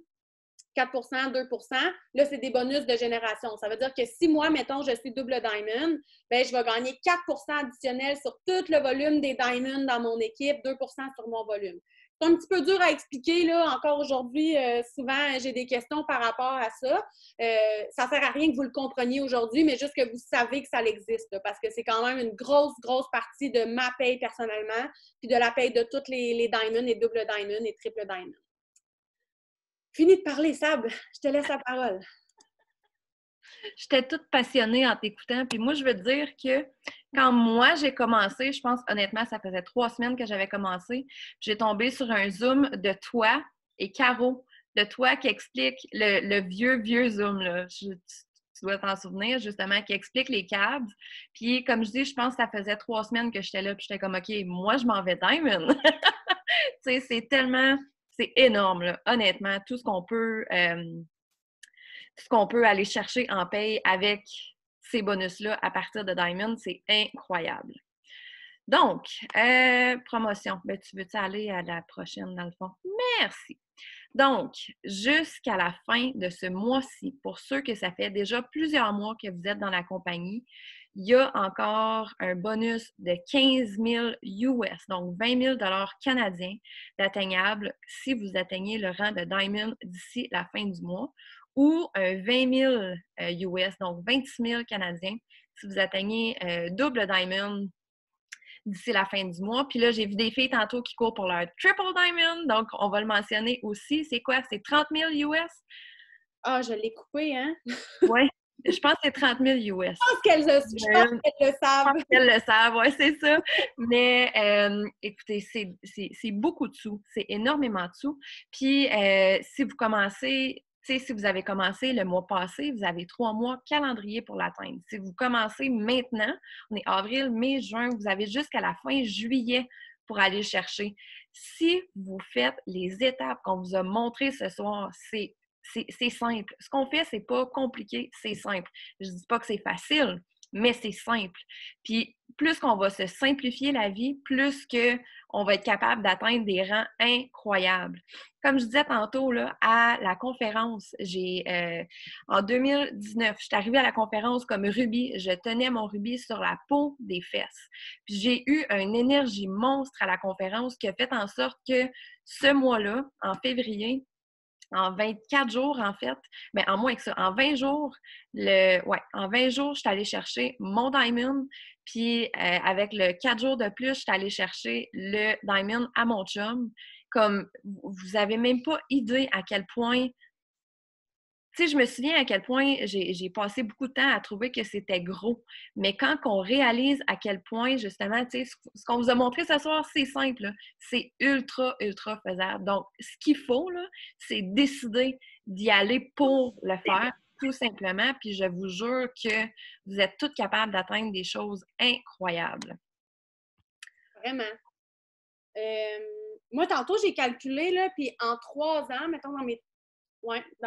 4 %, 2 %, là, c'est des bonus de génération. Ça veut dire que si moi, mettons, je suis double Diamond, bien, je vais gagner 4 % additionnel sur tout le volume des Diamonds dans mon équipe, 2 % sur mon volume. C'est un petit peu dur à expliquer, là. Encore aujourd'hui, souvent, j'ai des questions par rapport à ça. Ça ne sert à rien que vous le compreniez aujourd'hui, mais juste que vous savez que ça existe, là, parce que c'est quand même une grosse, grosse partie de ma paye personnellement, puis de la paye de toutes les Diamonds et double Diamond et triple Diamond. Fini de parler, Sab. Je te laisse la parole. J'étais toute passionnée en t'écoutant. Puis moi, je veux dire que quand moi, j'ai commencé, je pense honnêtement, ça faisait 3 semaines que j'avais commencé, j'ai tombé sur un Zoom de toi et Caro, de toi qui explique le vieux Zoom. Là. Tu tu dois t'en souvenir, justement, qui explique les cabs. Puis, comme je dis, je pense que ça faisait 3 semaines que j'étais là, puis j'étais comme, OK, moi, je m'en vais Diamond. Tu sais, c'est énorme, là. Honnêtement, tout ce qu'on peut aller chercher en paye avec ces bonus-là à partir de Diamond, c'est incroyable. Donc, promotion. Ben, tu veux-tu aller à la prochaine, dans le fond? Merci! Donc, jusqu'à la fin de ce mois-ci, pour ceux que ça fait déjà plusieurs mois que vous êtes dans la compagnie, il y a encore un bonus de 15 000 US, donc 20 000 canadiens d'atteignable si vous atteignez le rang de Diamond d'ici la fin du mois, ou un 20 000 US, donc 26 000 canadiens si vous atteignez double Diamond d'ici la fin du mois. Puis là, j'ai vu des filles tantôt qui courent pour leur Triple Diamond, donc on va le mentionner aussi. C'est quoi? C'est 30 000 US? Ah, je l'ai coupé, hein? Oui, je pense que c'est 30 000 US. Je pense qu'elles le savent. Je pense qu'elles le savent, oui, c'est ça. Mais écoutez, c'est beaucoup de sous. C'est énormément de sous. Puis si vous commencez... Tu sais, si vous avez commencé le mois passé, vous avez 3 mois calendrier pour l'atteindre. Si vous commencez maintenant, on est avril, mai, juin, vous avez jusqu'à la fin juillet pour aller le chercher. Si vous faites les étapes qu'on vous a montrées ce soir, c'est simple. Ce qu'on fait, c'est pas compliqué, c'est simple. Je dis pas que c'est facile, mais c'est simple. Puis plus qu'on va se simplifier la vie, plus qu'on va être capable d'atteindre des rangs incroyables. Comme je disais tantôt, là, à la conférence, en 2019, je suis arrivée à la conférence comme rubis. Je tenais mon rubis sur la peau des fesses. Puis j'ai eu une énergie monstre à la conférence qui a fait en sorte que ce mois-là, en février, en 24 jours, en fait, bien, en moins que ça, en 20 jours, en 20 jours, je suis allée chercher mon Diamond, puis avec le 4 jours de plus, je suis allée chercher le Diamond à mon chum. Comme, vous n'avez même pas idée à quel point... Tu sais, je me souviens à quel point j'ai passé beaucoup de temps à trouver que c'était gros. Mais quand on réalise à quel point, justement, tu sais, ce qu'on vous a montré ce soir, c'est simple, là. C'est ultra, ultra faisable. Donc, ce qu'il faut, là, c'est décider d'y aller pour le faire, tout simplement. Puis je vous jure que vous êtes toutes capables d'atteindre des choses incroyables. Vraiment. Moi, tantôt, j'ai calculé, là, puis en 3 ans, mettons dans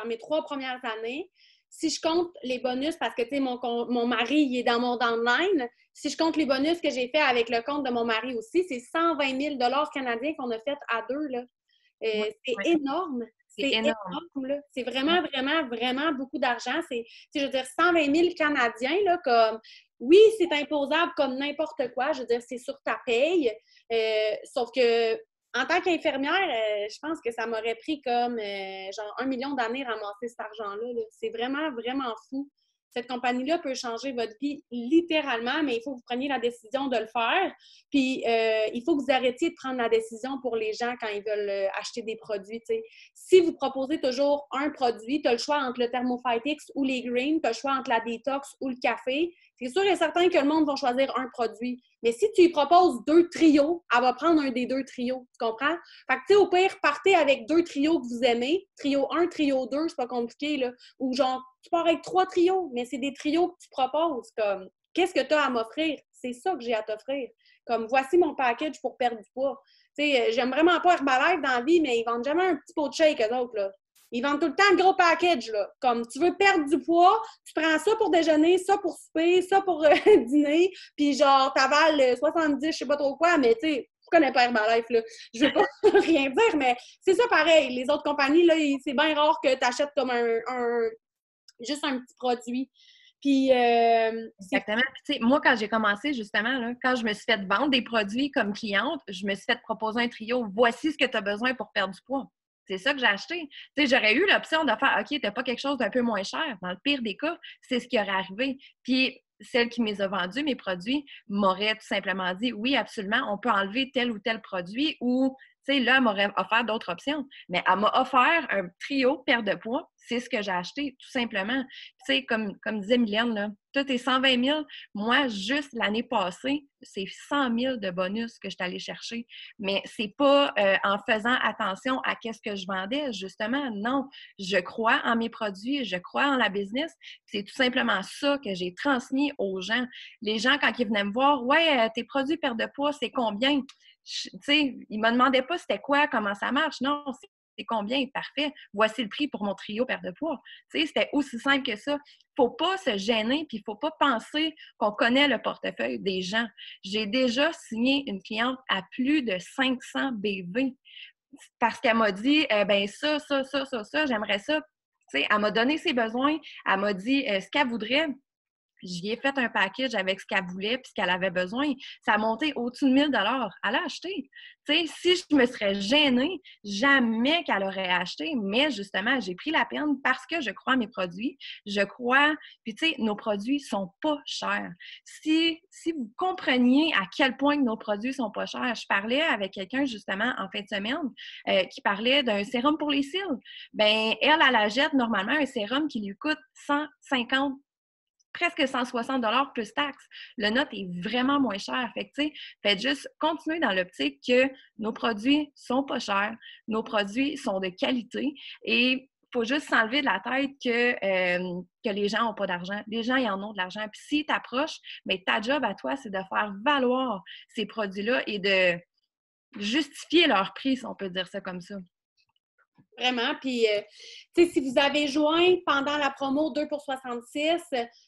mes 3 premières années, si je compte les bonus, parce que, tu sais, mon mari, il est dans mon downline, si je compte les bonus que j'ai fait avec le compte de mon mari aussi, c'est 120 000 canadiens qu'on a fait à 2, là. C'est énorme. C'est énorme, là. C'est vraiment, vraiment, vraiment beaucoup d'argent. Je veux dire, 120 000 Canadiens, là, comme... Oui, c'est imposable comme n'importe quoi. Je veux dire, c'est sur ta paye. Sauf que en tant qu'infirmière, je pense que ça m'aurait pris comme genre 1 million d'années ramasser cet argent-là. Là. C'est vraiment, vraiment fou. Cette compagnie-là peut changer votre vie littéralement, mais il faut que vous preniez la décision de le faire. Puis, il faut que vous arrêtiez de prendre la décision pour les gens quand ils veulent acheter des produits. T'sais. Si vous proposez toujours un produit, tu as le choix entre le Thermophytex ou les Greens, tu as le choix entre la Detox ou le café. C'est sûr et certain que le monde va choisir un produit. Mais si tu lui proposes 2 trios, elle va prendre un des 2 trios. Tu comprends? Fait que, tu sais, au pire, partez avec 2 trios que vous aimez. Trio 1, trio 2, c'est pas compliqué, là. Ou genre, tu pars avec 3 trios, mais c'est des trios que tu proposes. Comme, qu'est-ce que tu as à m'offrir? C'est ça que j'ai à t'offrir. Comme, voici mon package pour perdre du poids. Tu sais, j'aime vraiment pas Herbalife dans la vie, mais ils vendent jamais un petit pot de shake, eux autres, là. Ils vendent tout le temps le gros package, là. Comme, tu veux perdre du poids, tu prends ça pour déjeuner, ça pour souper, ça pour dîner, puis genre, t'avales 70, je sais pas trop quoi, mais tu sais, je connais pas Herbalife, là. Je veux pas rien dire, mais c'est ça pareil. Les autres compagnies, là, c'est bien rare que tu achètes comme juste un petit produit. Puis, exactement. Puis, tu sais, moi, quand j'ai commencé, justement, là, quand je me suis fait vendre des produits comme cliente, je me suis fait proposer un trio. Voici ce que tu as besoin pour perdre du poids. C'est ça que j'ai acheté. Tu sais, j'aurais eu l'option de faire, OK, t'as pas quelque chose d'un peu moins cher. Dans le pire des cas, c'est ce qui aurait arrivé. Puis, celle qui me les a vendus, mes produits, m'aurait tout simplement dit, oui, absolument, on peut enlever tel ou tel produit ou, sais, là, elle m'aurait offert d'autres options. Mais elle m'a offert un trio perte de poids. C'est ce que j'ai acheté, tout simplement. Tu sais, comme disait Mylène, là, tout est 120 000. Moi, juste l'année passée, c'est 100 000 de bonus que je suis allée chercher. Mais c'est pas en faisant attention à qu'est-ce que je vendais, justement. Non, je crois en mes produits, je crois en la business. C'est tout simplement ça que j'ai transmis aux gens. Les gens, quand ils venaient me voir, « Ouais, tes produits perte de poids, c'est combien? » Tu sais, ils ne me demandaient pas c'était quoi, comment ça marche. Non, c'est combien? Parfait. Voici le prix pour mon trio perte de poids. Tu sais, c'était aussi simple que ça. Il ne faut pas se gêner, puis il ne faut pas penser qu'on connaît le portefeuille des gens. J'ai déjà signé une cliente à plus de 500 BV parce qu'elle m'a dit, ben ça, j'aimerais ça. Tu sais, elle m'a donné ses besoins, elle m'a dit ce qu'elle voudrait. J'y ai fait un package avec ce qu'elle voulait puis ce qu'elle avait besoin. Ça a monté au-dessus de 1 000 $. Elle a acheté. Tu sais, si je me serais gênée, jamais qu'elle aurait acheté. Mais justement, j'ai pris la peine parce que je crois à mes produits. Je crois... Puis tu sais, nos produits sont pas chers. Si vous compreniez à quel point nos produits sont pas chers, je parlais avec quelqu'un justement en fin de semaine qui parlait d'un sérum pour les cils. Bien, elle achète normalement un sérum qui lui coûte 150 presque 160 $ plus taxes. Le nôtre est vraiment moins cher. Fait que, tu sais, faites juste continuer dans l'optique que nos produits sont pas chers, nos produits sont de qualité et il faut juste s'enlever de la tête que les gens n'ont pas d'argent. Les gens, ils en ont de l'argent. Puis si tu approches, bien, ta job à toi, c'est de faire valoir ces produits-là et de justifier leur prix, si on peut dire ça comme ça. Vraiment. Puis, tu sais, si vous avez joint pendant la promo 2 pour 66,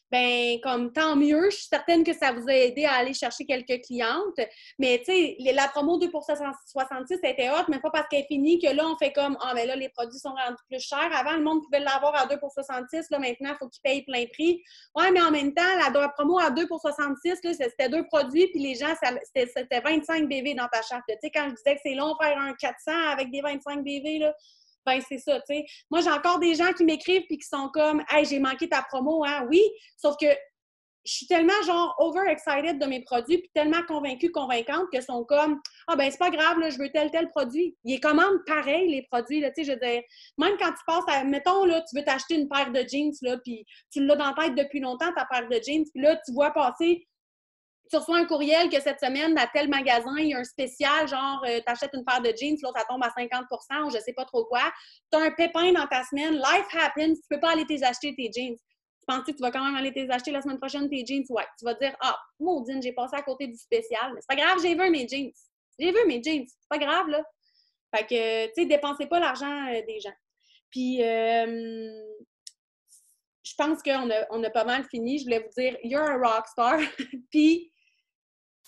ben comme tant mieux. Je suis certaine que ça vous a aidé à aller chercher quelques clientes. Mais, tu sais, la promo 2 pour 66 était hot, mais pas parce qu'elle est finie que là, on fait comme, ah, mais là, les produits sont rendus plus chers. Avant, le monde pouvait l'avoir à 2 pour 66. Là, maintenant, il faut qu'ils payent plein prix. Ouais, mais en même temps, la promo à 2 pour 66, là, c'était 2 produits, puis les gens, c'était 25 BV dans ta charte. Tu sais, quand je disais que c'est long faire un 400 avec des 25 BV, là, ben, c'est ça, tu sais. Moi, j'ai encore des gens qui m'écrivent puis qui sont comme « Hey, j'ai manqué ta promo, hein? » Oui, sauf que je suis tellement, genre, over-excited de mes produits puis tellement convaincante que sont comme « Ah, ben, c'est pas grave, là, je veux tel produit. » Ils les commandent pareil, les produits, là, tu sais, je veux dire, même quand tu passes à, mettons, là, tu veux t'acheter une paire de jeans, là, puis tu l'as dans la tête depuis longtemps, ta paire de jeans, puis là, tu vois passer... Tu reçois un courriel que cette semaine, à tel magasin, il y a un spécial, genre, tu achètes une paire de jeans, l'autre, ça tombe à 50 % ou je sais pas trop quoi. Tu as un pépin dans ta semaine, life happens, tu peux pas aller t'acheter tes jeans. Tu penses que tu vas quand même aller t'acheter la semaine prochaine tes jeans? Ouais. Tu vas te dire, ah, maudine, j'ai passé à côté du spécial. Mais c'est pas grave, j'ai vu mes jeans. J'ai vu mes jeans. C'est pas grave, là. Fait que, tu sais, dépensez pas l'argent des gens. Puis, je pense qu'on a pas mal fini. Je voulais vous dire, you're a rockstar. Puis,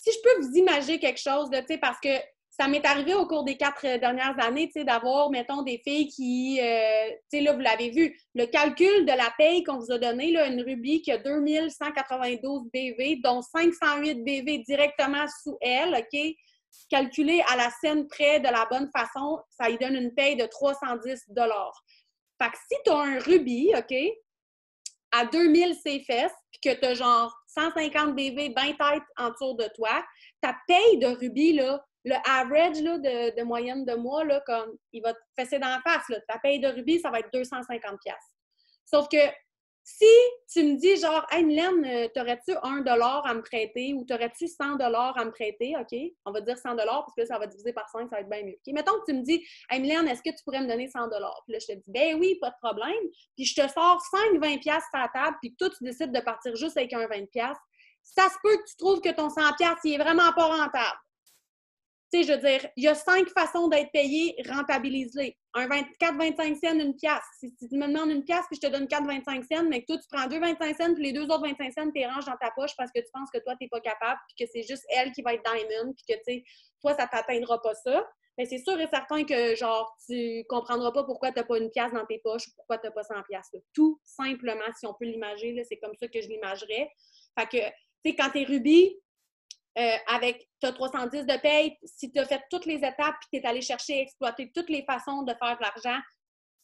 si je peux vous imaginer quelque chose, là, parce que ça m'est arrivé au cours des 4 dernières années, d'avoir, mettons, des filles qui, là, vous l'avez vu, le calcul de la paye qu'on vous a donné, là, une Ruby qui a 2192 BV, dont 508 BV directement sous elle, OK? Calculé à la scène près de la bonne façon, ça lui donne une paye de 310 $. Fait que si tu as un Ruby, OK, à 2000 CFS, puis que tu as genre 150 BV bien tête en dessous de toi, ta paye de Ruby, là, le average là, de moyenne de mois, là, comme il va te fesser dans la face. Là. Ta paye de Ruby, ça va être 250$. Sauf que si tu me dis genre, hey Mylène, t'aurais-tu 1 $ à me prêter ou t'aurais-tu 100 $ à me prêter, OK? On va dire 100 $ parce que là, ça va diviser par 5, ça va être bien mieux. Okay? Mettons que tu me dis, hey Mylène, est-ce que tu pourrais me donner 100 $? Puis là, je te dis, ben oui, pas de problème. Puis je te sors 5-20$ sur la table, puis que toi, tu décides de partir juste avec un 20$. Ça se peut que tu trouves que ton 100$, il est vraiment pas rentable. Tu sais, je veux dire, il y a 5 façons d'être payé, rentabilise-les. Un 4,25 cents, une pièce. Si tu me demandes une pièce puis je te donne 4,25 cents, mais que toi, tu prends 2,25 cents puis les 2 autres 25 cents, tu les ranges dans ta poche parce que tu penses que toi, tu n'es pas capable puis que c'est juste elle qui va être diamond puis que, tu sais, toi, ça ne t'atteindra pas ça. Mais c'est sûr et certain que, genre, tu comprendras pas pourquoi tu n'as pas une pièce dans tes poches ou pourquoi tu n'as pas 100 pièces. Tout simplement, si on peut l'imaginer, c'est comme ça que je l'imagerais. Fait que, tu sais, quand tu es Ruby, tu as 310 de paye, si tu as fait toutes les étapes et tu es allé chercher, exploiter toutes les façons de faire de l'argent,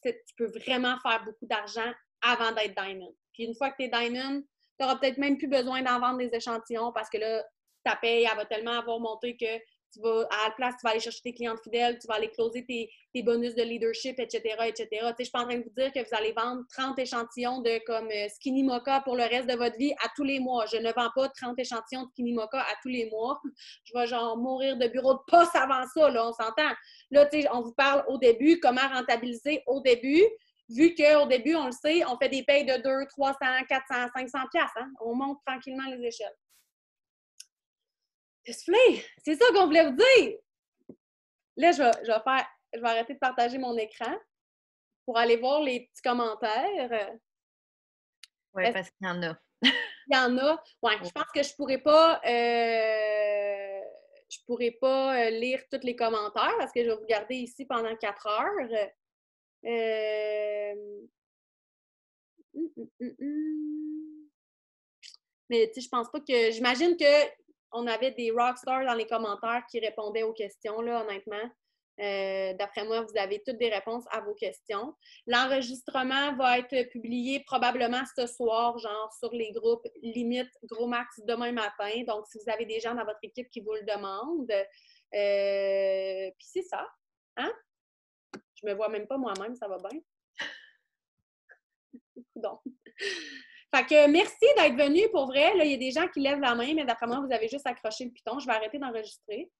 tu peux vraiment faire beaucoup d'argent avant d'être Diamond. Puis une fois que tu es Diamond, tu n'auras peut-être même plus besoin d'en vendre des échantillons parce que là, ta paye, elle va tellement avoir monté que Tu vas, à la place, tu vas aller chercher tes clientes fidèles, tu vas aller closer tes bonus de leadership, etc., etc. Tu sais, je suis pas en train de vous dire que vous allez vendre 30 échantillons de comme Skinny Mocha pour le reste de votre vie à tous les mois. Je ne vends pas 30 échantillons de Skinny Mocha à tous les mois. Je vais genre mourir de bureau de poste avant ça, là, on s'entend. Là, tu sais, on vous parle au début, comment rentabiliser au début. Vu qu'au début, on le sait, on fait des payes de 200, 300, 400, 500 $, hein? On monte tranquillement les échelles. C'est ça qu'on voulait vous dire! Là, je vais arrêter de partager mon écran pour aller voir les petits commentaires. Oui, parce qu'il y en a. Il y en a. Oui, je pense que je pourrais pas lire tous les commentaires parce que je vais vous garder ici pendant 4 heures. Mais tu sais, je pense pas que... J'imagine qu'on avait des rockstars dans les commentaires qui répondaient aux questions, là, honnêtement. D'après moi, vous avez toutes des réponses à vos questions. L'enregistrement va être publié probablement ce soir, genre sur les groupes limite gros max demain matin. Donc, si vous avez des gens dans votre équipe qui vous le demandent, puis c'est ça. Hein? Je me vois même pas moi-même, ça va bien. Donc. Fait que merci d'être venu pour vrai. Là, il y a des gens qui lèvent la main, mais d'après moi, vous avez juste accroché le piton. Je vais arrêter d'enregistrer.